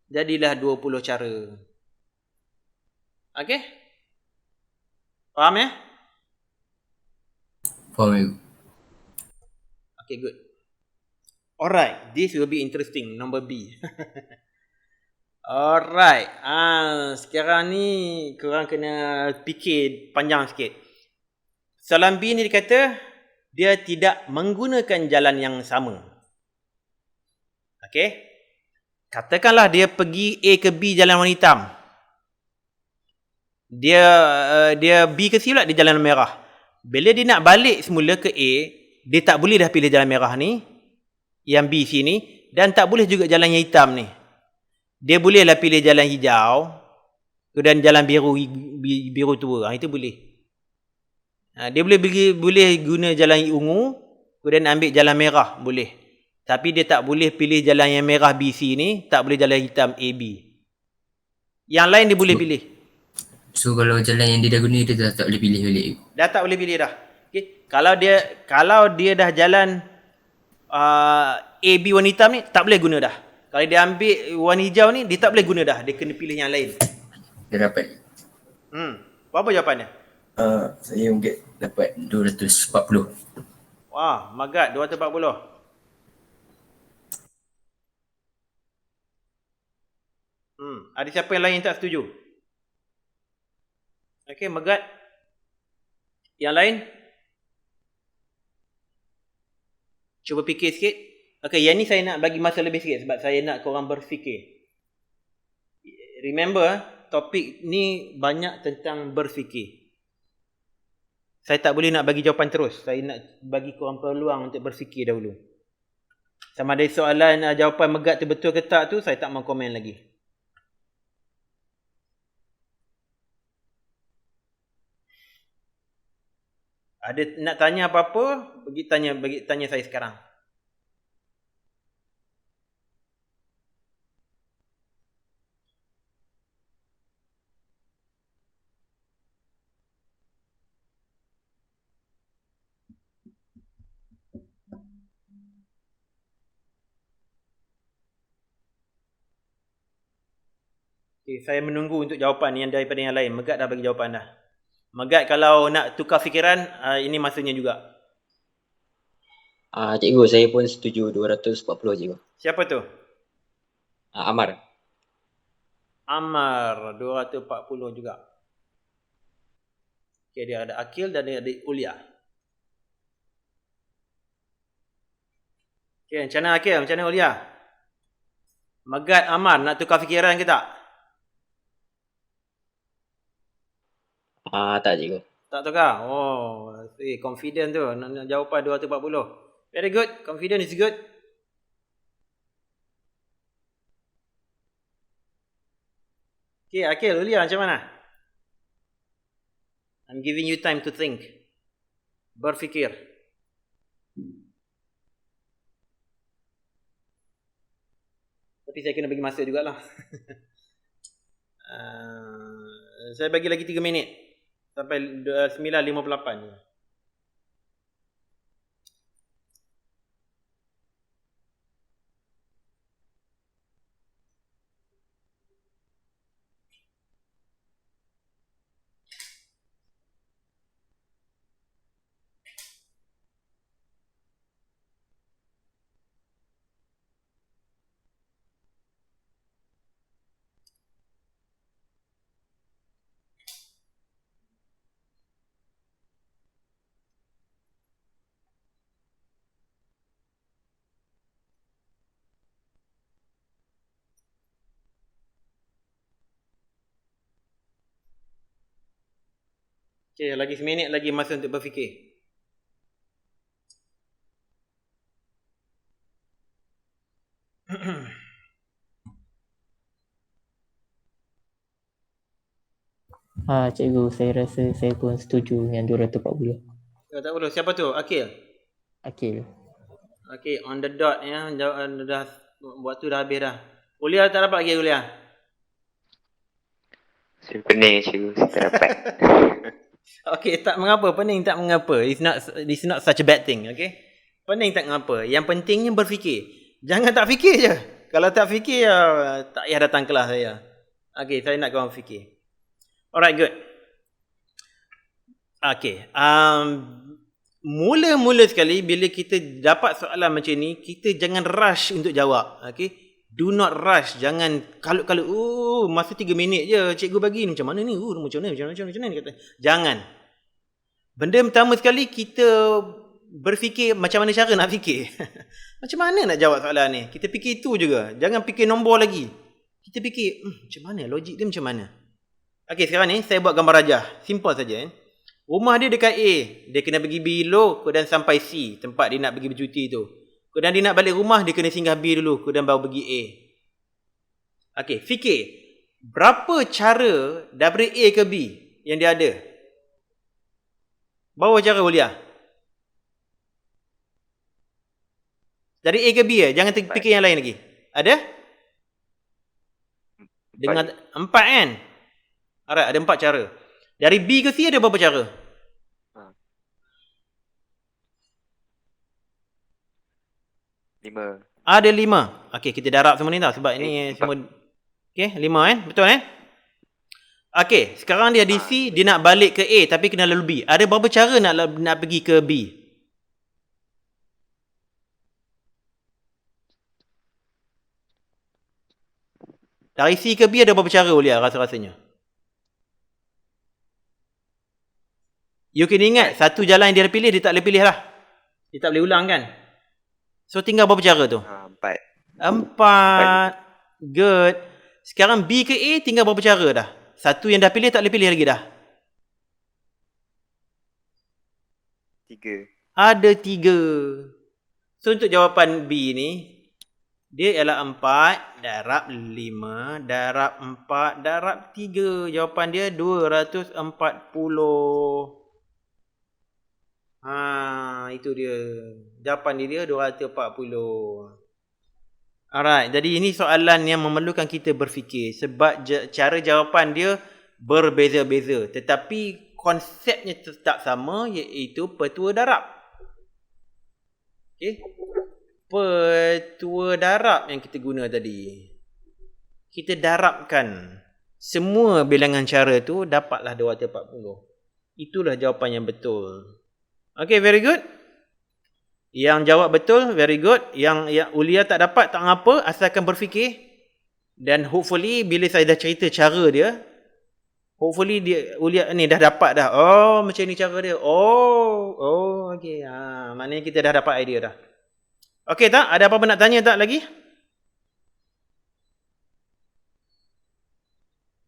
Speaker 1: Jadilah 20 cara. Okey? Faham ya?
Speaker 4: Faham cikgu.
Speaker 1: Okay, good. Alright, this will be interesting. Number B. Alright. Sekarang ni korang kena fikir panjang sikit. Soalan B ni dia kata dia tidak menggunakan jalan yang sama. Okay? Katakanlah dia pergi A ke B jalan warna hitam. Dia B ke C pula dia jalan merah. Bila dia nak balik semula ke A, dia tak boleh dah pilih jalan merah ni, yang B C ni, dan tak boleh juga jalan yang hitam ni. Dia bolehlah pilih jalan hijau dan jalan biru tua. Itu boleh. Dia boleh guna jalan ungu kemudian ambil jalan merah, boleh. Tapi dia tak boleh pilih jalan yang merah BC ni, tak boleh jalan hitam AB. Yang lain dia boleh pilih.
Speaker 4: So kalau jalan yang dia dah guna dia dah tak boleh pilih balik.
Speaker 1: Dah tak boleh pilih dah. Okay. Kalau dia dah jalan AB warna hitam ni, tak boleh guna dah. Kalau dia ambil warna hijau ni, dia tak boleh guna dah. Dia kena pilih yang lain.
Speaker 4: Dia dapat.
Speaker 1: Apa jawapannya?
Speaker 4: Saya mungkin dapat 240.
Speaker 1: Wah, Magat 240. Ada siapa yang lain yang tak setuju? Okey, Magat. Yang lain? Cuba fikir sikit. Okey, yang ni saya nak bagi masa lebih sikit sebab saya nak korang berfikir. Remember, topik ni banyak tentang berfikir. Saya tak boleh nak bagi jawapan terus. Saya nak bagi korang peluang untuk berfikir dahulu. Sama ada soalan jawapan Megat tu betul ke tak tu, saya tak mau komen lagi. Ada nak tanya apa-apa, bagi tanya saya sekarang. Okay, saya menunggu untuk jawapan yang daripada yang lain. Megat dah bagi jawapan dah. Megat kalau nak tukar fikiran, ini masanya juga.
Speaker 2: Cikgu, saya pun setuju 240 cikgu.
Speaker 1: Siapa tu?
Speaker 2: Amar.
Speaker 1: Amar 240 juga. Okay, dia ada Akil dan dia ada Ulia. Okay, macam mana Akil? Macam mana Ulia? Megat, Amar, nak tukar fikiran ke tak?
Speaker 2: Tak cikgu.
Speaker 1: Tak tukar? Oh, confident tu. Nak jawapan 240. Very good. Confident is good. Okay, Akil, Ulia macam mana? I'm giving you time to think. Berfikir. Tapi saya kena bagi masa jugalah. Saya bagi lagi 3 minit. Sampai 9.58 je. Okay, lagi seminit lagi masa untuk berfikir.
Speaker 5: Cikgu, saya rasa saya pun setuju dengan 240.
Speaker 1: Tak perlu. Siapa tu? Akil?
Speaker 5: Akil.
Speaker 1: Okay, on the dot ya. Dah waktu dah habis dah. Ulia tak dapat lagi Ulia?
Speaker 3: Saya pening cikgu, saya tak dapat.
Speaker 1: Okay, tak mengapa. Pening tak mengapa. It's not such a bad thing. Okay. Pening tak mengapa. Yang pentingnya berfikir. Jangan tak fikir je. Kalau tak fikir, tak payah datang kelas saya. Okay, saya nak korang fikir. Alright, good. Okay. Mula-mula sekali bila kita dapat soalan macam ni, kita jangan rush untuk jawab. Okay. Do not rush. Jangan kalut-kalut. Masa 3 minit je cikgu bagi ni. Macam mana ni? Macam mana ni kata. Jangan. Benda pertama sekali kita berfikir macam mana cara nak fikir. Macam mana nak jawab soalan ni? Kita fikir itu juga. Jangan fikir nombor lagi. Kita fikir macam mana? Logik dia macam mana? Okey, sekarang ni saya buat gambar rajah. Simple saja. Rumah dia dekat A. Dia kena pergi B dulu. Kemudian sampai C. Tempat dia nak pergi bercuti tu. Kemudian dia nak balik rumah. Dia kena singgah B dulu. Kemudian baru pergi A. Okey, fikir. Berapa cara daripada A ke B yang dia ada? Bawa cara Ulia. Dari A ke B jangan fikir yang lain lagi. Ada? Dengan 4 kan? Alright, ada 4 cara. Dari B ke C ada berapa cara?
Speaker 3: Lima.
Speaker 1: Ada 5. Okey, kita darab semua ni tau. Sebab ini semua. Okey, 5 kan? Betul kan? Okey, sekarang dia di C, dia nak balik ke A tapi kena lalu B. Ada berapa cara nak pergi ke B? Dari C ke B ada berapa cara Ulia rasa-rasanya? You kena ingat, satu jalan yang dia pilih, dia tak boleh pilih lah. Dia tak boleh ulang kan? So tinggal berapa cara tu? 4. Good. Sekarang B ke A tinggal berapa cara dah? Satu yang dah pilih tak boleh pilih lagi dah.
Speaker 3: 3.
Speaker 1: Ada 3. So untuk jawapan B ni, dia ialah 4 darab 5 darab 4 darab 3. Jawapan dia 240. Itu dia. Jawapan dia 240. Alright, jadi ini soalan yang memerlukan kita berfikir sebab cara jawapan dia berbeza-beza tetapi konsepnya tetap sama iaitu petua darab. Okey. Petua darab yang kita guna tadi. Kita darabkan semua bilangan cara tu dapatlah 240. Itulah jawapan yang betul. Okay, very good. Yang jawab betul, very good. Yang Ulia tak dapat, tak apa, asalkan berfikir. Dan hopefully bila saya dah cerita cara dia, hopefully Ulia ni dah dapat dah. Oh, macam ni cara dia. Oh, okay. Maknanya kita dah dapat idea dah. Okay tak? Ada apa-apa nak tanya tak lagi?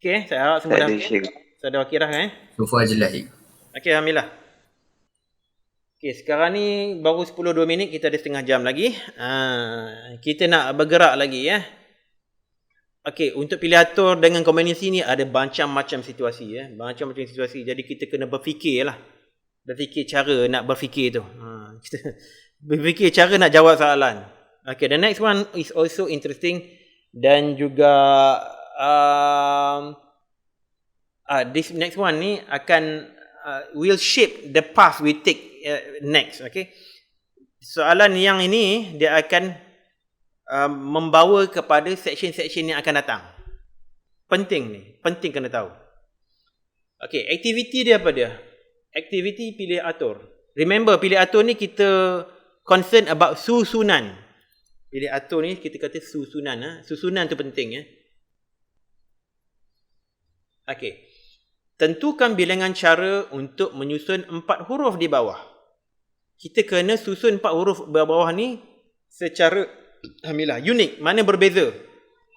Speaker 1: Okay, saya harap semua
Speaker 3: Tak
Speaker 1: dah
Speaker 3: ada
Speaker 1: okay.
Speaker 3: Cikgu.
Speaker 1: Saya dah okay dah kan?
Speaker 4: So far jelas cikgu.
Speaker 1: Okay, Alhamdulillah. Okay, sekarang ni baru 10-2 minit, kita ada setengah jam lagi. Kita nak bergerak lagi ya. Okay, untuk pilih atur dengan kombinasi ni ada macam-macam situasi ya. Macam-macam situasi. Jadi kita kena berfikir lah. Berfikir cara nak berfikir tu. Kita berfikir cara nak jawab soalan. Okay, the next one is also interesting. Dan juga this next one ni akan will shape the path we take next. Okay, soalan yang ini dia akan membawa kepada section-section yang akan datang. Penting ni, penting kena tahu. Okay, aktiviti dia apa dia? Aktiviti pilih atur. Remember, pilih atur ni kita concern about susunan. Pilih atur ni kita kata susunan. Susunan tu penting ya. Okay. Tentukan bilangan cara untuk menyusun 4 huruf di bawah. Kita kena susun 4 huruf di bawah ni secara alhamdulillah unik. Mana berbeza.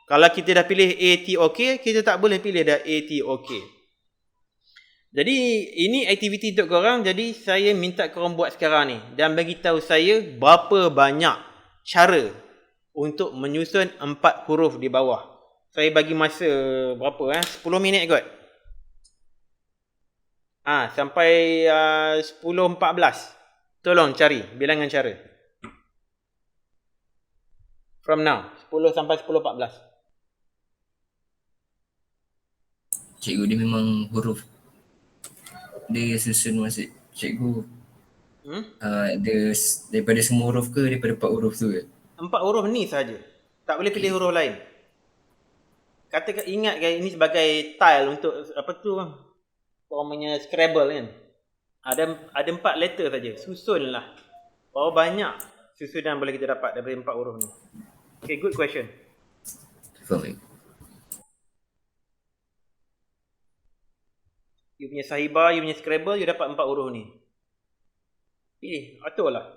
Speaker 1: Kalau kita dah pilih ATOK, kita tak boleh pilih dah ATOK. Jadi ini aktiviti untuk korang. Jadi saya minta korang buat sekarang ni dan bagi tahu saya berapa banyak cara untuk menyusun 4 huruf di bawah. Saya bagi masa berapa 10 minit kot. Sampai 10.14. Tolong cari bilangan cara. From now 10 sampai 10.14.
Speaker 4: Cikgu dia memang huruf dia susun maksud cikgu. Daripada semua huruf ke daripada 4 huruf tu ke?
Speaker 1: 4 huruf ni saja. Tak boleh pilih huruf lain. Katakan ingat kan ini sebagai tile untuk apa tu orang punya Scrabble kan. Ada 4 letter saja. Susunlah. Berapa banyak susunan boleh kita dapat daripada 4 huruf ni? Okay, good question.
Speaker 4: Faham.
Speaker 1: You punya Sahiba, you punya Scrabble, you dapat 4 huruf ni. Pilih, aturlah.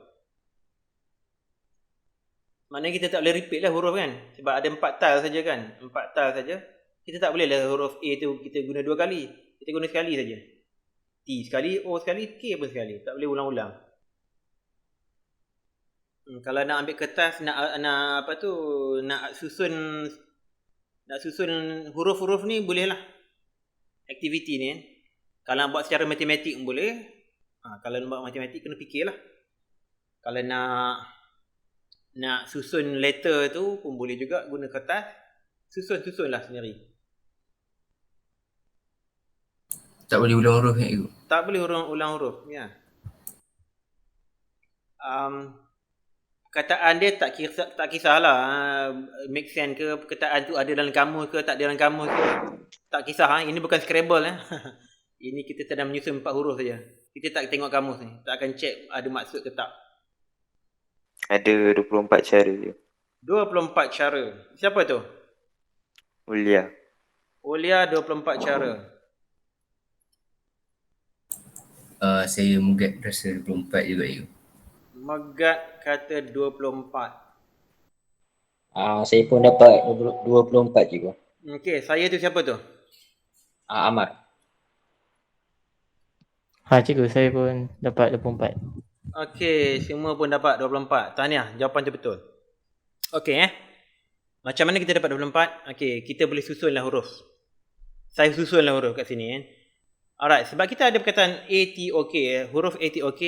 Speaker 1: Maknanya kita tak boleh repeat lah huruf kan. Sebab ada 4 tile saja kan. 4 tile saja. Kita tak boleh lah huruf A tu kita guna 2 kali. Kita guna sekali saja. T sekali, O sekali, K pun sekali. Tak boleh ulang-ulang. Kalau nak ambil kertas, nak susun huruf-huruf ni boleh lah. Aktiviti ni kan. Kalau nak buat secara matematik pun boleh. Kalau nak buat matematik kena fikirlah. Kalau nak susun letter tu pun boleh juga guna kertas. Susunlah sendiri.
Speaker 4: Tak boleh ulang huruf kan cikgu?
Speaker 1: Tak boleh ulang huruf. Ya. Perkataan dia tak kisahlah make sense ke, perkataan tu ada dalam kamus ke tak ada dalam kamus ke, tak kisah. Ini bukan Scrabble Ini kita sedang menyusun 4 huruf saja. Kita tak tengok kamus ni, tak akan check ada maksud ke tak.
Speaker 3: Ada 24 cara je.
Speaker 1: 24 cara. Siapa tu?
Speaker 3: Ulia.
Speaker 1: 24 cara.
Speaker 4: Saya Mugat rasa 24 juga cikgu.
Speaker 1: Megat kata 24.
Speaker 6: Saya pun dapat 24 cikgu.
Speaker 1: Okey, saya tu siapa tu?
Speaker 6: Amar.
Speaker 5: Cikgu, saya pun dapat 24.
Speaker 1: Okey, semua pun dapat 24. Tahniah, jawapan tu betul. Okey Macam mana kita dapat 24? Okey, kita boleh susunlah huruf. Saya susunlah huruf kat sini kan. Alright, sebab kita ada perkataan ATOK huruf ATOK.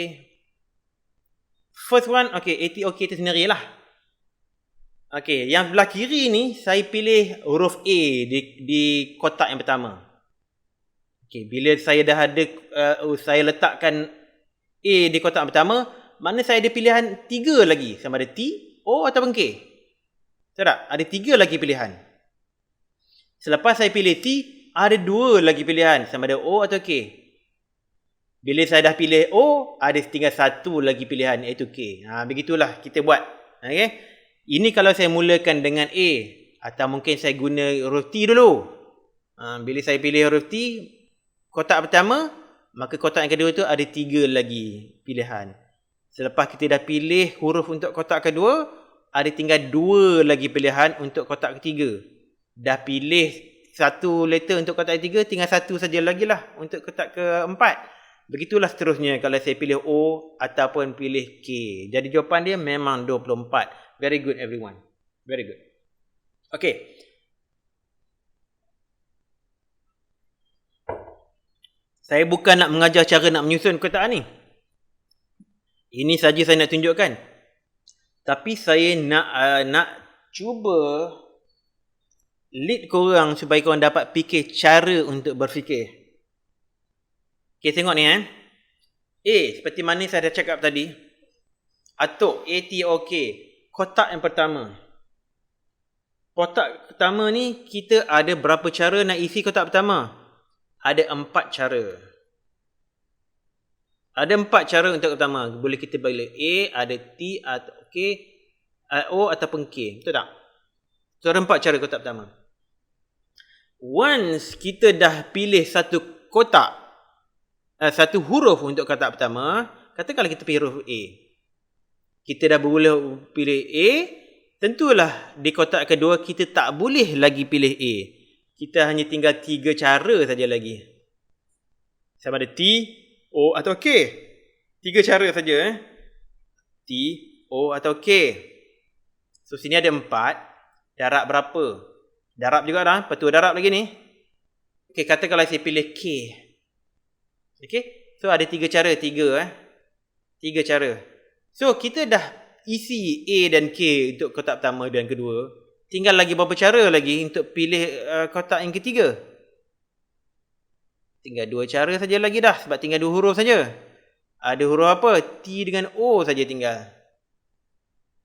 Speaker 1: First one, ATOK tu sendirilah. Okey, yang belah kiri ni saya pilih huruf A di kotak yang pertama. Okey, bila saya dah ada saya letakkan A di kotak yang pertama, maknanya saya ada pilihan 3 lagi, sama ada T, O ataupun K. Betul tak? Ada 3 lagi pilihan. Selepas saya pilih T, ada 2 lagi pilihan, sama ada O atau K. Bila saya dah pilih O, ada tinggal 1 lagi pilihan, iaitu K. Begitulah kita buat. Okay? Ini kalau saya mulakan dengan A, atau mungkin saya guna huruf T dulu. Bila saya pilih huruf T, kotak pertama, maka kotak yang kedua tu ada 3 lagi pilihan. Selepas kita dah pilih huruf untuk kotak kedua, ada tinggal 2 lagi pilihan untuk kotak ketiga. Dah pilih 1 letter untuk kotak ketiga, tinggal 1 saja lagi lah untuk kotak keempat. Begitulah seterusnya kalau saya pilih O ataupun pilih K. Jadi jawapan dia memang 24. Very good everyone. Very good. Okay. Saya bukan nak mengajar cara nak menyusun kotak ni. Ini saja saya nak tunjukkan. Tapi saya nak cuba lead korang supaya korang dapat fikir cara untuk berfikir. Okay, tengok ni A, seperti mana saya dah cakap tadi. Atuk, A-T-O-K. Kotak yang pertama. Kotak pertama ni, kita ada berapa cara nak isi kotak pertama? Ada 4 cara. Ada 4 cara untuk pertama. Boleh kita pilih A, ada T, atau K, O ataupun K. Betul tak? So, ada 4 cara kotak pertama. Once kita dah pilih satu kotak, satu huruf untuk kotak pertama, katakanlah kita pilih huruf A. Kita dah boleh pilih A, tentulah di kotak kedua kita tak boleh lagi pilih A. Kita hanya tinggal 3 cara saja lagi. Sama ada T, O atau K. 3 cara saja. T, O atau K. So sini ada 4. Darab berapa? Darab juga dah. Petua darab lagi ni. Okay, katakanlah saya pilih K. Okay. So ada 3 cara. 3 cara. So kita dah isi A dan K untuk kotak pertama dan kedua. Tinggal lagi berapa cara lagi untuk pilih kotak yang ketiga? Tinggal 2 cara saja lagi dah. Sebab tinggal 2 huruf saja. Ada huruf apa? T dengan O saja tinggal.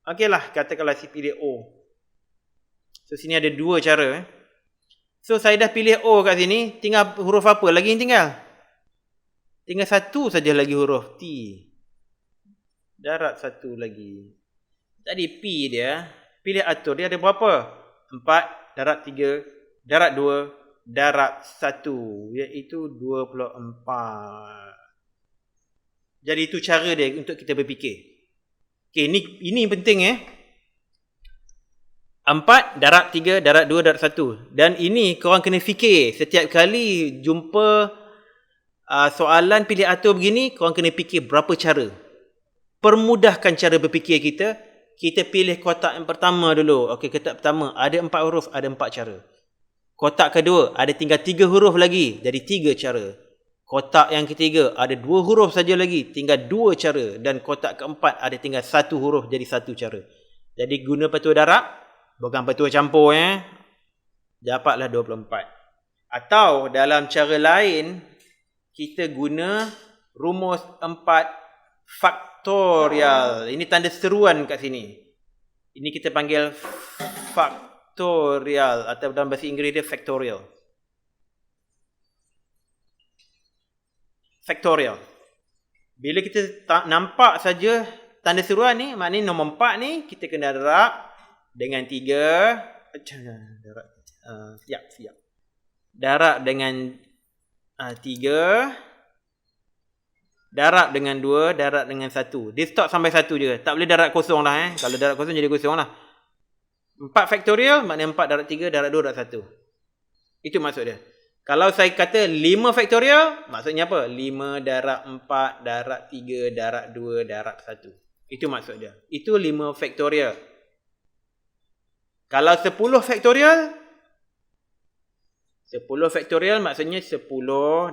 Speaker 1: Okeylah, katakanlah saya pilih O. So sini ada 2 cara. So saya dah pilih O kat sini. Tinggal huruf apa lagi yang tinggal? Tinggal 1 saja lagi huruf T. Darab 1 lagi. Tadi P dia. Pilih atur. Dia ada berapa? 4, darab 3, darab 2, darab 1. Iaitu 24. Jadi itu cara dia untuk kita berfikir. Okay, ini penting 4, darab 3, darab 2, darab 1. Dan ini korang kena fikir. Setiap kali jumpa soalan pilih atur begini, korang kena fikir berapa cara. Permudahkan cara berfikir kita. Kita pilih kotak yang pertama dulu. Okey, kotak pertama ada 4 huruf, ada 4 cara. Kotak kedua ada tinggal 3 huruf lagi, jadi 3 cara. Kotak yang ketiga ada 2 huruf saja lagi, tinggal 2 cara. Dan kotak keempat ada tinggal 1 huruf, jadi 1 cara. Jadi guna petua darab, bukan petua campur dapatlah 24. Atau dalam cara lain, kita guna rumus 4 faktorial. Ini tanda seruan kat sini. Ini kita panggil faktorial atau dalam bahasa Inggeris dia factorial. Factorial. Bila kita nampak saja tanda seruan ni, maknanya nombor 4 ni kita kena darab dengan 3. Siap. Darab dengan 3. Darab dengan 2, darab dengan 1. Dia stop sampai 1 je. Tak boleh darab kosong lah. Kalau darab kosong jadi kosong lah. 4 factorial maknanya 4 darab 3, darab 2, darab 1. Itu maksud dia. Kalau saya kata 5 factorial, maksudnya apa? 5 darab 4, darab 3, darab 2, darab 1. Itu maksud dia. Itu 5 factorial. Kalau 10 factorial, 10 factorial maksudnya 10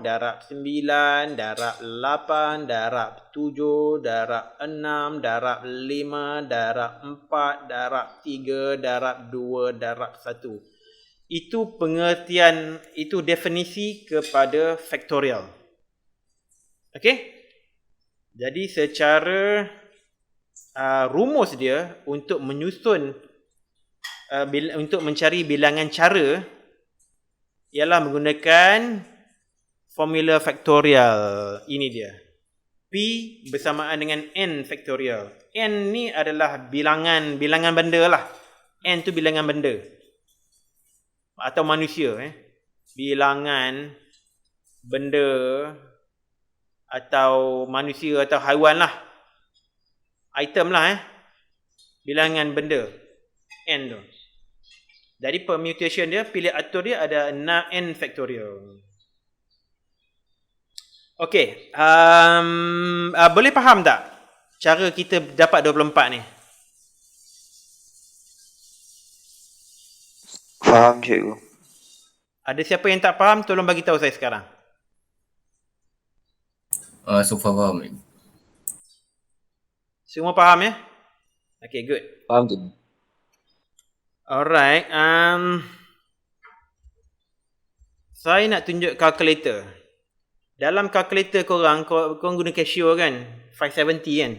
Speaker 1: darab 9, darab 8, darab 7, darab 6, darab 5, darab 4, darab 3, darab 2, darab 1. Itu pengertian, itu definisi kepada factorial. Okey? Jadi secara rumus dia untuk menyusun, untuk mencari bilangan cara, ialah menggunakan formula faktorial. Ini dia. P bersamaan dengan N faktorial. N ni adalah bilangan benda lah. N tu bilangan benda. Atau manusia. Bilangan benda atau manusia atau haiwan lah. Item lah. Bilangan benda. N tu. Jadi permutation dia, pilih atur dia ada N faktorial. Okey, boleh faham tak cara kita dapat 24 ni?
Speaker 3: Faham cikgu.
Speaker 1: Ada siapa yang tak faham, tolong bagi tahu saya sekarang.
Speaker 4: So far faham.
Speaker 1: Semua faham ya? Okay, good.
Speaker 6: Faham tu?
Speaker 1: Alright, saya nak tunjuk calculator. Dalam calculator korang guna Casio kan? 570 kan?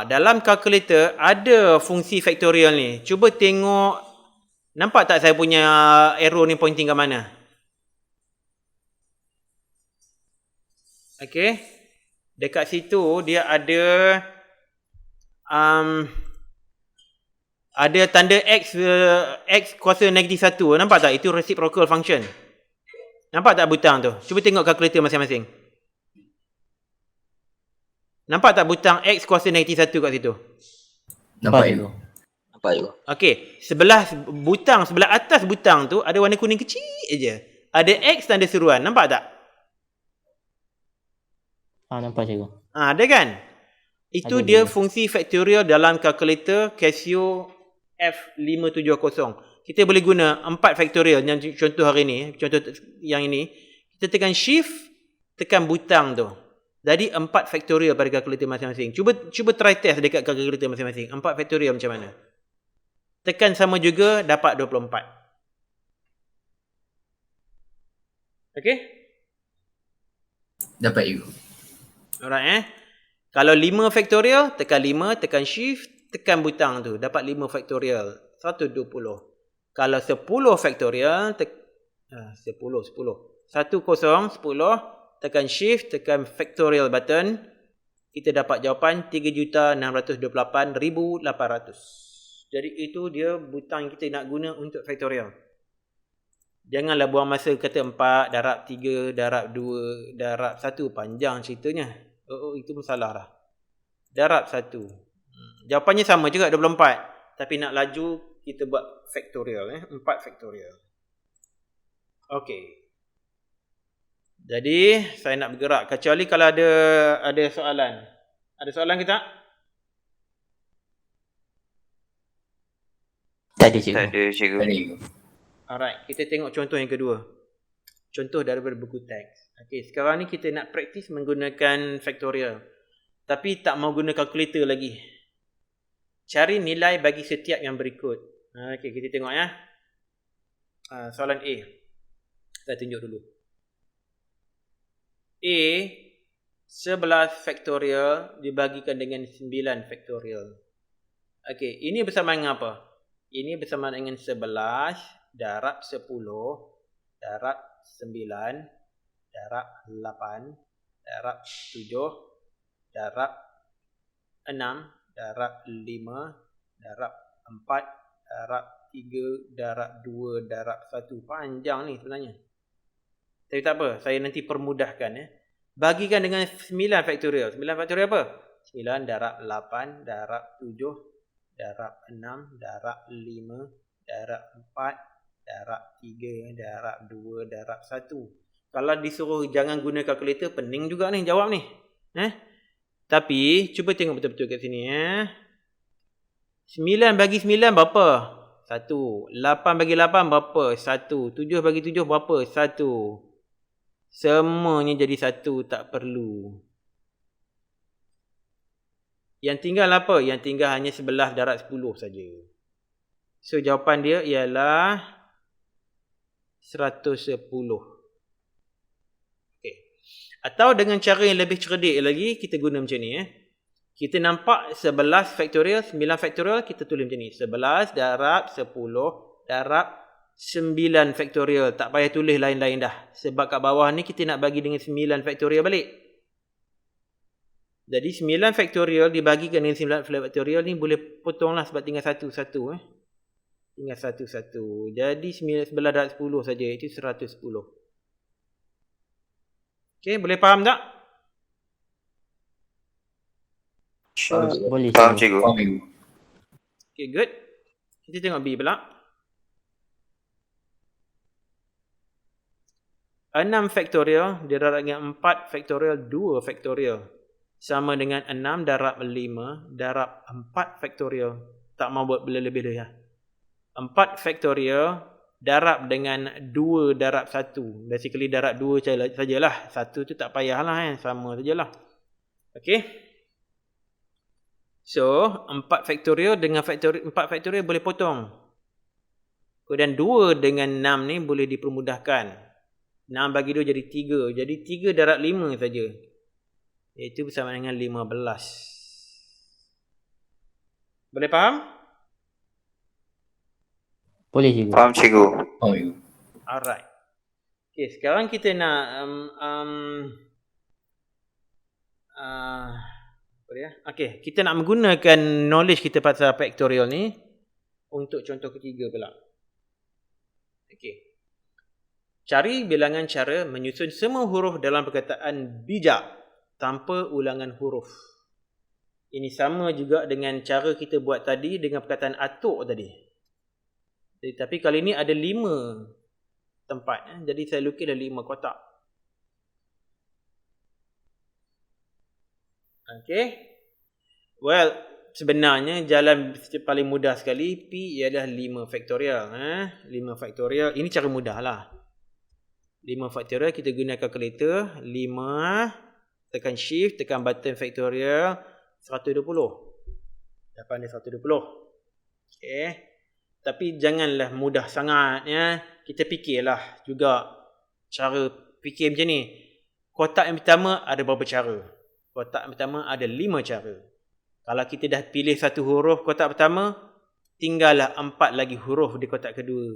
Speaker 1: Dalam calculator ada fungsi faktorial ni. Cuba tengok. Nampak tak saya punya arrow ni pointing ke mana? Okay. Dekat situ dia ada tanda X kuasa -1. Nampak tak? Itu reciprocal function. Nampak tak butang tu? Cuba tengok kalkulator masing-masing. Nampak tak butang X kuasa -1 kat situ?
Speaker 4: Nampak cikgu.
Speaker 6: Nampak juga.
Speaker 1: Okey, sebelah atas butang tu ada warna kuning kecil aja. Ada X tanda seruan. Nampak tak?
Speaker 5: Nampak cikgu.
Speaker 1: Ada kan? Itu
Speaker 5: Ada
Speaker 1: dia
Speaker 5: juga.
Speaker 1: fungsi faktorial dalam kalkulator Casio F570. Kita boleh guna 4 faktorial yang contoh hari ni, contoh yang ini. Kita tekan shift, tekan butang tu. Jadi 4 faktorial pada kalkulator masing-masing. Cuba try test dekat kalkulator masing-masing. 4 faktorial macam mana? Tekan sama juga, dapat 24. Okey?
Speaker 4: Dapat cikgu.
Speaker 1: Alright Kalau 5 faktorial, tekan 5, tekan shift, tekan butang tu. Dapat 5 faktorial. 120. Kalau 10 faktorial, 10, 10. 10, tekan shift, tekan factorial button. Kita dapat jawapan 3,628,800. Jadi itu dia butang yang kita nak guna untuk faktorial. Janganlah buang masa kata 4, darab 3, darab 2, darab 1. Panjang ceritanya. Itu pun salah lah. Darab 1. Jawapannya sama juga 24. Tapi nak laju, kita buat faktorial. 4 faktorial. Okey. Jadi, saya nak bergerak. Kecuali kalau ada soalan. Ada soalan ke tak?
Speaker 5: Tak ada cikgu.
Speaker 3: Tak ada cikgu.
Speaker 4: Tak ada cikgu.
Speaker 1: Alright, kita tengok contoh yang kedua. Contoh daripada buku teks. Okey, sekarang ni kita nak praktis menggunakan faktorial. Tapi tak mau guna kalkulator lagi. Cari nilai bagi setiap yang berikut. Okey, kita tengok ya. Soalan A. Saya tunjuk dulu. A 11 faktorial dibagikan dengan 9 faktorial. Okey, ini bersamaan dengan apa? Ini bersamaan dengan 11 darab 10 darab 9 darab 8 darab 7 darab 6 darab 5 darab 4 darab 3 darab 2 darab 1. Panjang ni sebenarnya. Tapi tak apa, saya nanti permudahkan ya. Bagikan dengan 9 faktorial. 9 faktorial apa? 9 darab 8 darab 7 darab 6 darab 5 darab 4 darab 3 darab 2 darab 1. Kalau disuruh jangan guna kalkulator, pening juga ni jawab ni. Tapi cuba tengok betul-betul kat sini ya. 9 bagi 9 berapa? 1. 8 bagi 8 berapa? 1. 7 bagi 7 berapa? 1. Semuanya jadi 1, tak perlu. Yang tinggal apa? Yang tinggal hanya 11 darab 10 saja. So jawapan dia ialah 110. Okay. Atau dengan cara yang lebih cerdik lagi, kita guna macam ni. Kita nampak 11 faktorial, 9 faktorial, kita tulis macam ni. 11 darab 10 darab 9 faktorial. Tak payah tulis lain-lain dah. Sebab kat bawah ni kita nak bagi dengan 9 faktorial balik. Jadi 9 faktorial dibagikan dengan 9 faktorial ni boleh potong lah sebab tinggal satu-satu. Tinggal satu-satu. Jadi 11 darab 10 saja. Itu 110. Okay, boleh faham tak?
Speaker 5: Boleh
Speaker 3: Faham
Speaker 5: cikgu.
Speaker 3: cikgu.
Speaker 4: Faham cikgu.
Speaker 1: Okay, good. Kita tengok B pula. 6 faktorial didarab dengan 4 faktorial 2 faktorial. Sama dengan 6 darab 5 darab 4 faktorial. Tak mau buat lebih dah ya. 4 faktorial darab dengan 2 darab 1. Basically darab 2 sajalah. 1 tu tak payahlah sama sajalah. Okay. So, 4 faktorial dengan 4 faktorial boleh potong. Kemudian 2 dengan 6 ni boleh dipermudahkan. 6 bagi 2 jadi 3. Jadi 3 darab 5 saja. Iaitu bersama dengan 15. Boleh faham?
Speaker 5: Boleh cikgu.
Speaker 3: Faham cikgu.
Speaker 4: Faham cikgu.
Speaker 1: Alright. Okay, sekarang kita nak apa dia? Okay, kita nak menggunakan knowledge kita pasal faktorial ni untuk contoh ketiga pula. Okay. Cari bilangan cara menyusun semua huruf dalam perkataan bijak tanpa ulangan huruf. Ini sama juga dengan cara kita buat tadi dengan perkataan atuk tadi. Jadi, tapi kali ini ada 5 tempat. Jadi saya lukislah 5 kotak. Okay. Well, sebenarnya jalan paling mudah sekali P ialah 5 faktorial. 5 faktorial. Ini cara mudah lah. 5 faktorial kita guna kalkulator. 5 tekan shift, tekan button faktorial 120. Dapat dia 120. Okay. Tapi janganlah mudah sangat ya. Kita fikirlah juga cara fikir macam ni. Kotak yang pertama ada berapa cara? Kotak yang pertama ada 5 cara. Kalau kita dah pilih satu huruf kotak pertama, tinggallah 4 lagi huruf di kotak kedua.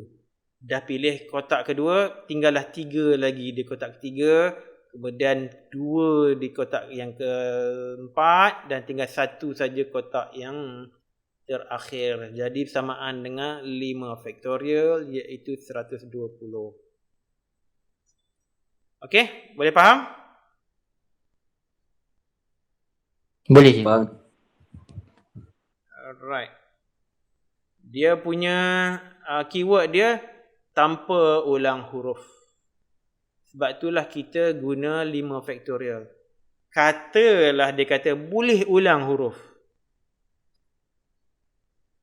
Speaker 1: Dah pilih kotak kedua, tinggallah 3 lagi di kotak ketiga. Kemudian 2 di kotak yang keempat. Dan tinggal 1 saja kotak yang terakhir. Jadi bersamaan dengan 5 faktorial iaitu 120. Okey, boleh faham?
Speaker 5: Boleh cikgu.
Speaker 2: Faham.
Speaker 1: Alright. Dia punya keyword dia tanpa ulang huruf. Sebab itulah kita guna 5 faktorial. Katalah dia kata boleh ulang huruf.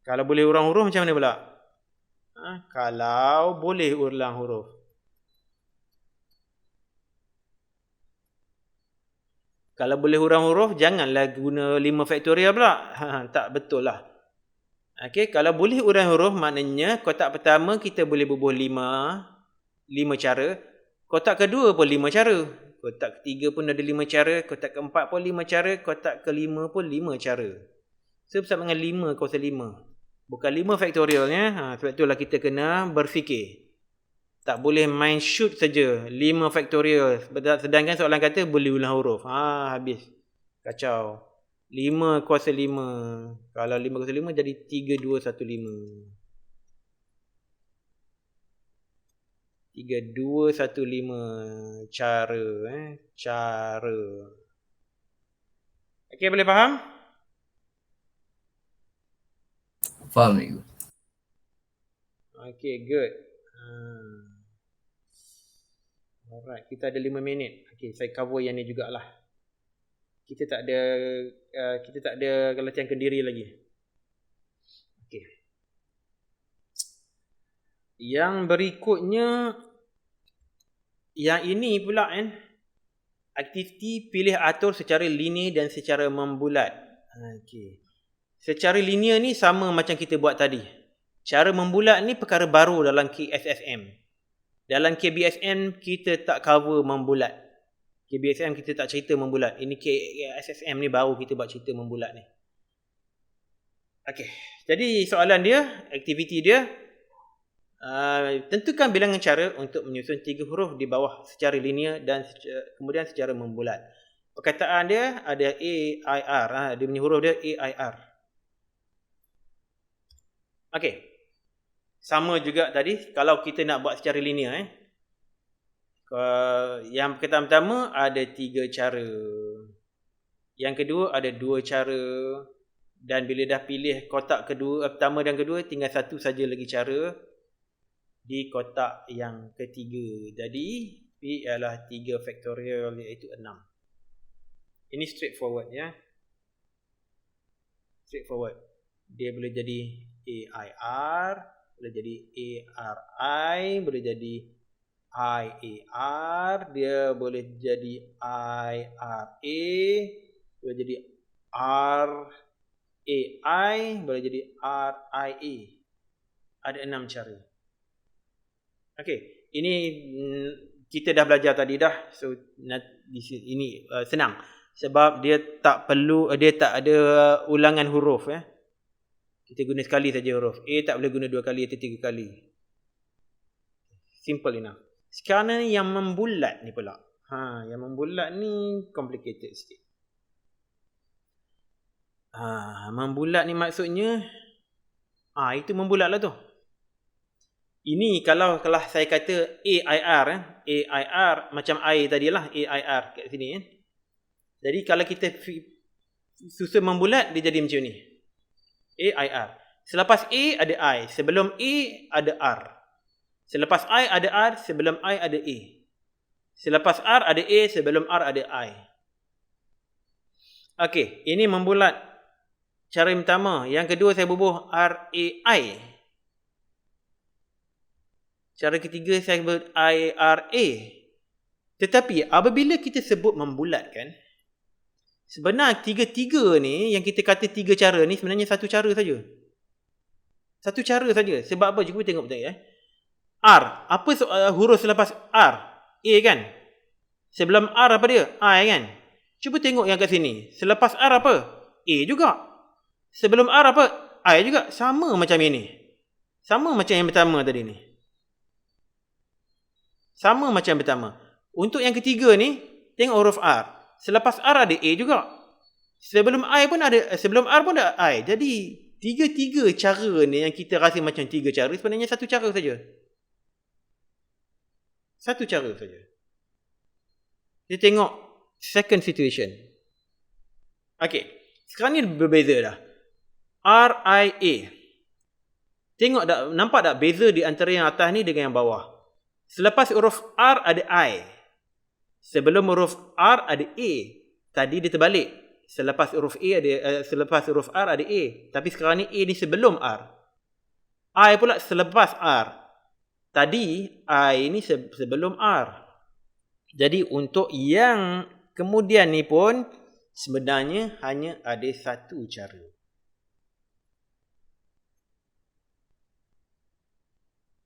Speaker 1: Kalau boleh ulang huruf macam mana pula? Kalau boleh ulang huruf. Kalau boleh ulang huruf, janganlah guna 5 faktorial pula. Tak betul lah. Okay, kalau boleh ulang huruf, maknanya kotak pertama kita boleh bubuh 5 cara. Kotak kedua pun 5 cara. Kotak ketiga pun ada 5 cara. Kotak keempat pun 5 cara. Kotak kelima pun 5 cara. So, bersama dengan 5 kuasa 5. Bukan 5 faktorialnya. Sebab itulah kita kena berfikir. Tak boleh main shoot saja 5 faktorial. Sedangkan soalan kata boleh ulang huruf. Habis. Kacau. 5 kuasa 5. Kalau 5 kuasa 5 jadi 3, 2, 1, 5. 3, 2, 1, 5. Cara. Cara. Okey, boleh faham?
Speaker 4: Faham cikgu.
Speaker 1: Okay, good. Alright, kita ada 5 minit. Okay, saya cover yang ni jugalah. Kita tak ada latihan kendiri lagi. Okay. Yang berikutnya, yang ini pula aktiviti pilih atur secara linear dan secara membulat. Okay. Secara linear ni sama macam kita buat tadi. Cara membulat ni perkara baru dalam KSSM. Dalam KBSM kita tak cover membulat. KBSM kita tak cerita membulat. Ini KSSM ni baru kita buat cerita membulat ni. Okey. Jadi soalan dia, aktiviti dia, Tentukan bilangan cara untuk menyusun 3 huruf di bawah secara linear dan kemudian secara membulat. Perkataan dia ada A, I, R. Dia punya huruf dia A, I, R. Okey. Sama juga tadi kalau kita nak buat secara linear. Yang perkataan pertama ada 3 cara. Yang kedua ada 2 cara. Dan bila dah pilih kotak pertama dan kedua, tinggal satu saja lagi cara di kotak yang ketiga. Jadi P ialah 3 faktorial iaitu 6. Ini straightforward ya. Straightforward. Dia boleh jadi AIR, boleh jadi ARI, boleh jadi IAR, dia boleh jadi IRA, boleh jadi RAI, boleh jadi RIA. Ada 6 cara. Okey, ini kita dah belajar tadi dah. So ini senang sebab dia tak ada ulangan huruf ya. Kita guna sekali saja huruf. A tak boleh guna 2 kali atau 3 kali. Simple enough. Sekarang ni yang membulat ni pula. Yang membulat ni complicated sikit. Membulat ni maksudnya itu membulat lah tu. Ini kalau saya kata AIR AIR macam I tadilah, AIR kat sini kan. Jadi kalau kita susun membulat dia jadi macam ni. AIR. Selepas A ada I, sebelum A ada R. Selepas I ada R, sebelum I ada A. Selepas R ada A, sebelum R ada I. Okey, ini membulat cara yang pertama. Yang kedua saya bubuh RAI. Cara ketiga saya sebut IRA. Tetapi apabila kita sebut membulatkan, sebenarnya tiga-tiga ni, yang kita kata 3 cara ni sebenarnya satu cara saja. Satu cara saja. Sebab apa? Cuba tengok betul ya. R. Apa huruf selepas R? A kan? Sebelum R apa dia? I kan? Cuba tengok yang kat sini. Selepas R apa? A juga. Sebelum R apa? I juga. Sama macam ini. Sama macam yang pertama tadi ni. Sama macam pertama. Untuk yang ketiga ni, tengok huruf R. Selepas R ada A juga. Sebelum R pun ada I. Jadi, tiga-tiga cara ni yang kita rasa macam 3 cara, sebenarnya satu cara saja. Satu cara saja. Kita tengok second situation. Okey. Sekarang ni berbeza dah. RIA. Tengok tak, nampak tak beza di antara yang atas ni dengan yang bawah? Selepas huruf R ada I. Sebelum huruf R ada A. Tadi dia terbalik. Selepas huruf R ada A. Tapi sekarang ni A ni sebelum R. I pula selepas R. Tadi I ni sebelum R. Jadi untuk yang kemudian ni pun sebenarnya hanya ada satu cara.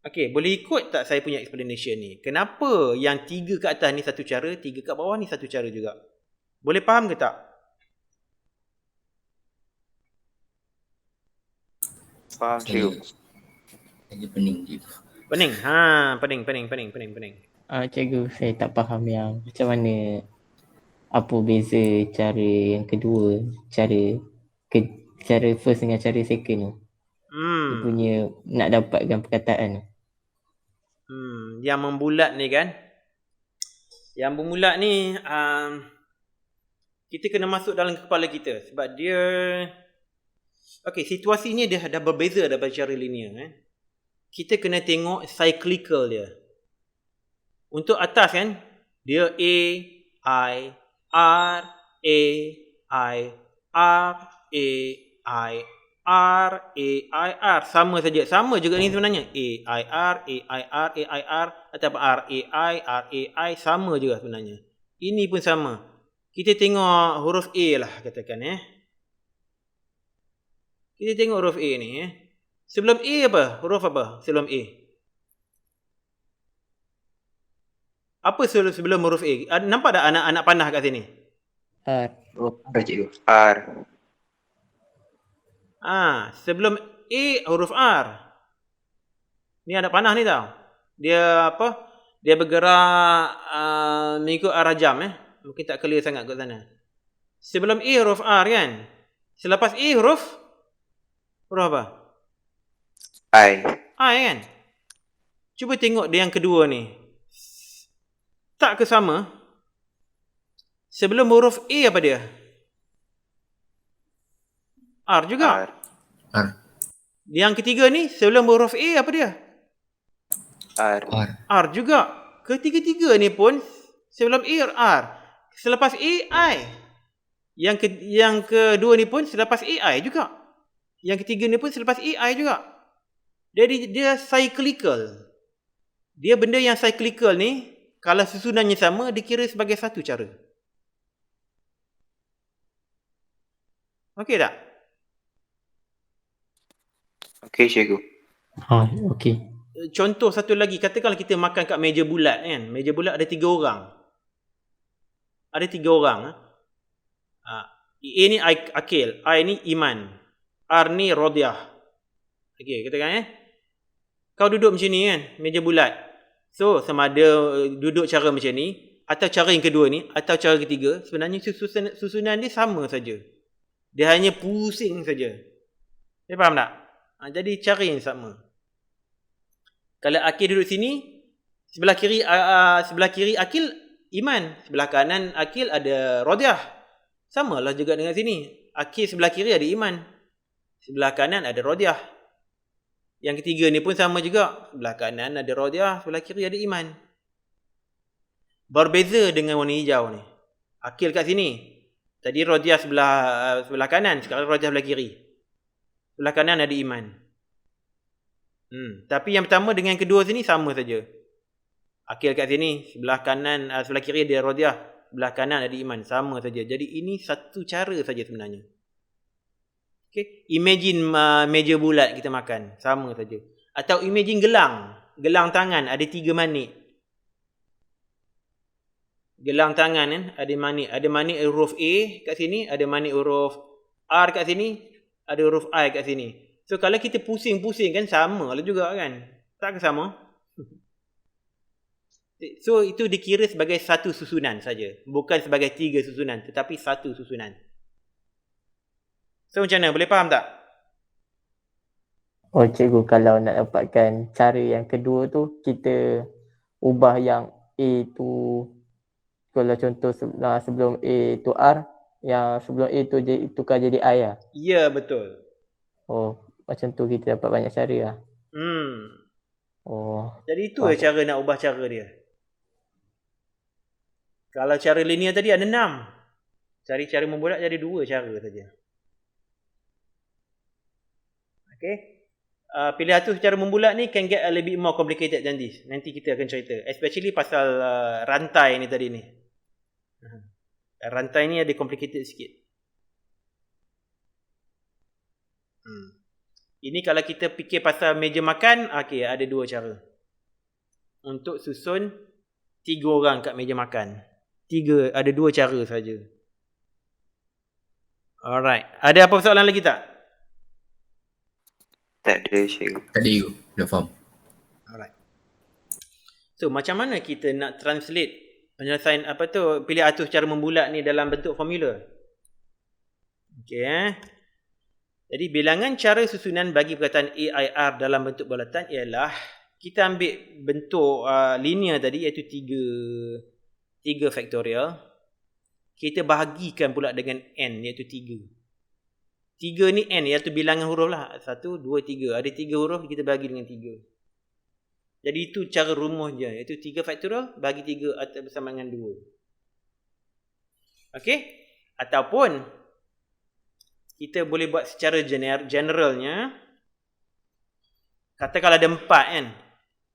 Speaker 1: Okey, boleh ikut tak saya punya explanation ni? Kenapa yang 3 kat atas ni satu cara, 3 kat bawah ni satu cara juga? Boleh faham ke tak?
Speaker 3: Faham cikgu.
Speaker 4: Saya pening je.
Speaker 1: Pening? Pening.
Speaker 5: Cikgu, saya tak faham yang macam mana apa beza cara yang kedua, cara first dengan cara second tu. Dia punya nak dapatkan perkataan tu.
Speaker 1: Yang membulat ni kan. Yang membulat ni kita kena masuk dalam kepala kita sebab dia situasinya dia dah berbeza daripada cara linear Kita kena tengok cyclical dia. Untuk atas kan dia A I R A I R A I R A I R sama saja. Sama juga ni sebenarnya. A I R A I R A I R ataupun R A I sama juga sebenarnya. Ini pun sama. Kita tengok huruf A lah katakan Kita tengok huruf A ni Sebelum A apa? Huruf apa? Sebelum A. Apa sebelum huruf A? Nampak tak anak-anak panah kat sini?
Speaker 5: R.
Speaker 2: Huruf R cikgu.
Speaker 3: R.
Speaker 1: Sebelum A huruf R. Ni ada panah ni tau. Dia apa? Dia bergerak mengikut arah jam Mungkin tak clear sangat kat sana. Sebelum A huruf R kan. Selepas A huruf apa?
Speaker 3: I.
Speaker 1: I kan. Cuba tengok dia yang kedua ni. Tak ke sama? Sebelum huruf A apa dia? R juga.
Speaker 4: R.
Speaker 1: Yang ketiga ni sebelum huruf A apa dia?
Speaker 3: R.
Speaker 4: R.
Speaker 1: R juga. Ketiga-tiga ni pun sebelum A R. Selepas A I. Yang kedua ni pun selepas A I juga. Yang ketiga ni pun selepas A I juga. Jadi dia cyclical. Dia benda yang cyclical ni kalau susunannya sama dikira sebagai satu cara. Okey tak?
Speaker 3: Okey, cikgu.
Speaker 5: Okey.
Speaker 1: Contoh satu lagi, katakanlah kita makan kat meja bulat kan. Meja bulat ada 3 orang. Ada 3 orang. A ni Akil, I ni Iman, R ni Rodiah. Okey, katakan kau duduk macam ni kan, meja bulat. So, sama ada duduk cara macam ni, atau cara yang kedua ni, atau cara ketiga, sebenarnya susunan dia sama saja. Dia hanya pusing saja. Dia faham tak? Jadi cara yang sama. Kalau Akil duduk sini, sebelah kiri Akil Iman, sebelah kanan Akil ada Rodiah. Samalah juga dengan sini. Akil sebelah kiri ada Iman, sebelah kanan ada Rodiah. Yang ketiga ni pun sama juga. Sebelah kanan ada Rodiah, sebelah kiri ada Iman. Berbeza dengan warna hijau ni. Akil kat sini. Tadi Rodiah sebelah kanan, sekarang Rodiah sebelah kiri. Sebelah kanan ada Iman. Tapi yang pertama dengan yang kedua sini sama saja. Akil kat sini, sebelah kanan, sebelah kiri ada Rodiah, sebelah kanan ada Iman, sama saja. Jadi ini satu cara saja sebenarnya. Okay. Imagine meja bulat kita makan, sama saja. Atau imagine gelang tangan ada 3 manik. Gelang tangan kan ada manik, huruf A kat sini, ada manik huruf R kat sini, ada huruf I kat sini. So kalau kita pusing-pusing kan sama lah juga kan. Tak ke sama? So itu dikira sebagai satu susunan saja, bukan sebagai 3 susunan, tetapi satu susunan. So macam mana? Boleh faham tak?
Speaker 5: Oh cikgu, kalau nak dapatkan cara yang kedua tu, kita ubah yang A tu, kalau contoh sebelum A tu R, yang sebelum A tu tukar jadi I lah.
Speaker 1: Ya, betul.
Speaker 5: Oh, macam tu kita dapat banyak cara lah. Oh.
Speaker 1: Jadi itu cara nak ubah cara dia. Kalau cara linear tadi ada 6. Cari cara membulat jadi 2 cara saja. Okay. Pilihan tu secara membulat ni can get a little bit more complicated than this. Nanti kita akan cerita. Especially pasal rantai ni tadi ni. Rantai ni ada complicated sikit. Ini kalau kita fikir pasal meja makan, okay, ada 2 cara. Untuk susun 3 orang kat meja makan. Ada 2 cara saja. Alright. Ada apa soalan lagi tak?
Speaker 3: Tak ada, cikgu.
Speaker 4: Tak ada you. Dah faham.
Speaker 1: Alright. So macam mana kita nak translate penyelesaian pilih atur secara membulat ni dalam bentuk formula? Okey. Jadi bilangan cara susunan bagi perkataan AIR dalam bentuk bulatan ialah kita ambil bentuk linear tadi, iaitu 3 faktorial. Kita bahagikan pula dengan n, iaitu 3. 3 ni n, iaitu bilangan huruf lah. 1, 2, 3. Ada 3 huruf, kita bagi dengan 3. Jadi itu cara rumus je. Iaitu 3 faktorial bagi 3 atau bersama dengan 2. Okey? Ataupun kita boleh buat secara generalnya. Kata kalau ada 4 kan.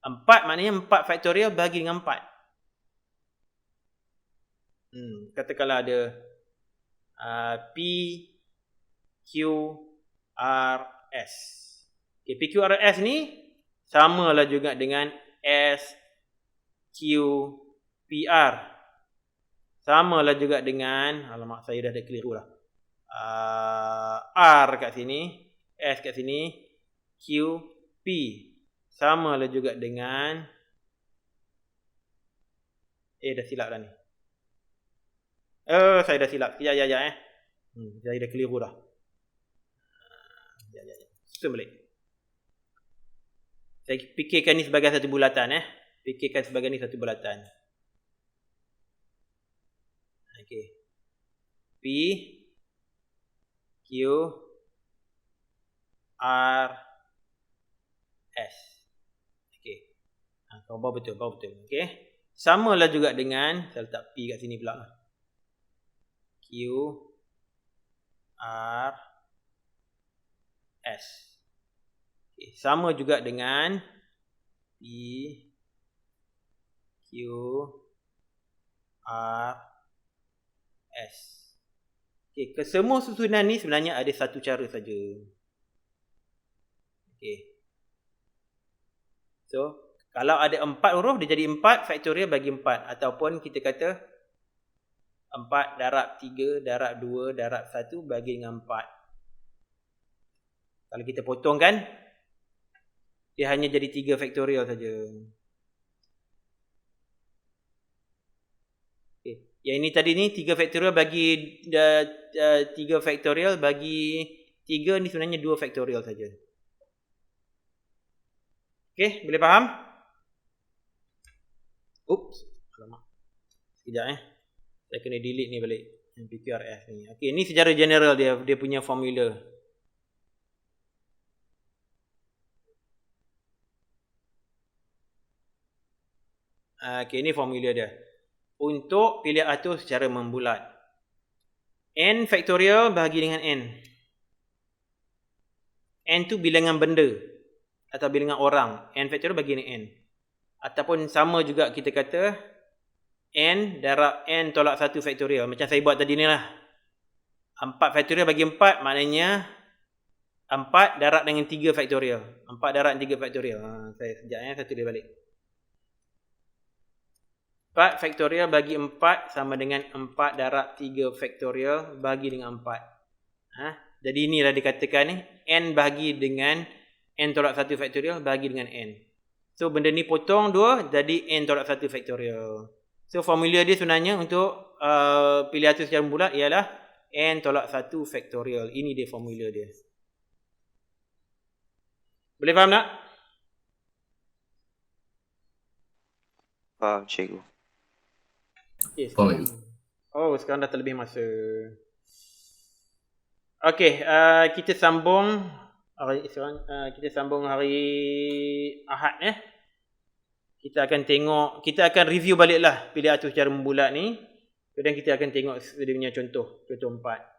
Speaker 1: 4 maknanya 4 faktorial bagi dengan 4. Kata kalau ada P, Q, R, S. Okay, P, Q, R, S ni samalah juga dengan S, Q, P, R. Samalah juga dengan, alamak saya dah ada keliru lah. R kat sini, S kat sini, Q, P. samalah juga dengan dah silap dah ni. Saya dah silap. Sekejap. Saya dah keliru dah. Sekejap. Susun balik. Saya fikirkan ni sebagai satu bulatan. Fikirkan sebagai ni satu bulatan. Okey. P, Q, R, S. Okey. Kau bawa betul. Okey. Samalah juga dengan, saya letak P kat sini pula. Q, R, S. Okay. Sama juga dengan P, Q, R, S. Okay. Kesemua susunan ni sebenarnya ada satu cara saja. Okay. So, kalau ada 4 huruf, dia jadi 4 faktorial bagi 4. Ataupun kita kata 4 darab 3, darab 2, darab 1 bagi dengan 4. Kalau kita potongkan, dia hanya jadi 3 faktorial saja. Okay. Yang ini tadi ni 3 faktorial bagi 3 faktorial bagi 3 ni sebenarnya 2 faktorial saja. Okay, boleh faham? Oops, alamak. Sekejap saya kena delete ni balik. PQRS ni. Okay, ni secara general dia punya formula. Okay, ni formula dia. Untuk pilih atur secara membulat. N faktorial bahagi dengan N. N tu bilangan benda. Atau bilangan orang. N faktorial bagi dengan N. Ataupun sama juga kita kata N darab N tolak 1 faktorial. Macam saya buat tadi ni lah. 4 faktorial bagi 4 maknanya 4 darab dengan 3 faktorial. 4 darab dengan 3 faktorial. Saya sekejap saya tulis balik. 4 faktorial bagi 4 sama dengan 4 darab 3 faktorial bagi dengan 4. Jadi inilah dikatakan ni. N bagi dengan N tolak 1 faktorial bagi dengan N. So, benda ni potong 2, jadi N tolak 1 faktorial. So, formula dia sebenarnya untuk pilih atur secara bulat ialah N tolak 1 faktorial. Ini dia formula dia. Boleh faham tak?
Speaker 3: Faham, cikgu.
Speaker 1: Okay, sekarang dah terlebih masa. Okay, kita sambung hari Ahad kita akan review baliklah pilih atur secara membulat ni. Kemudian kita akan tengok dia punya contoh 4.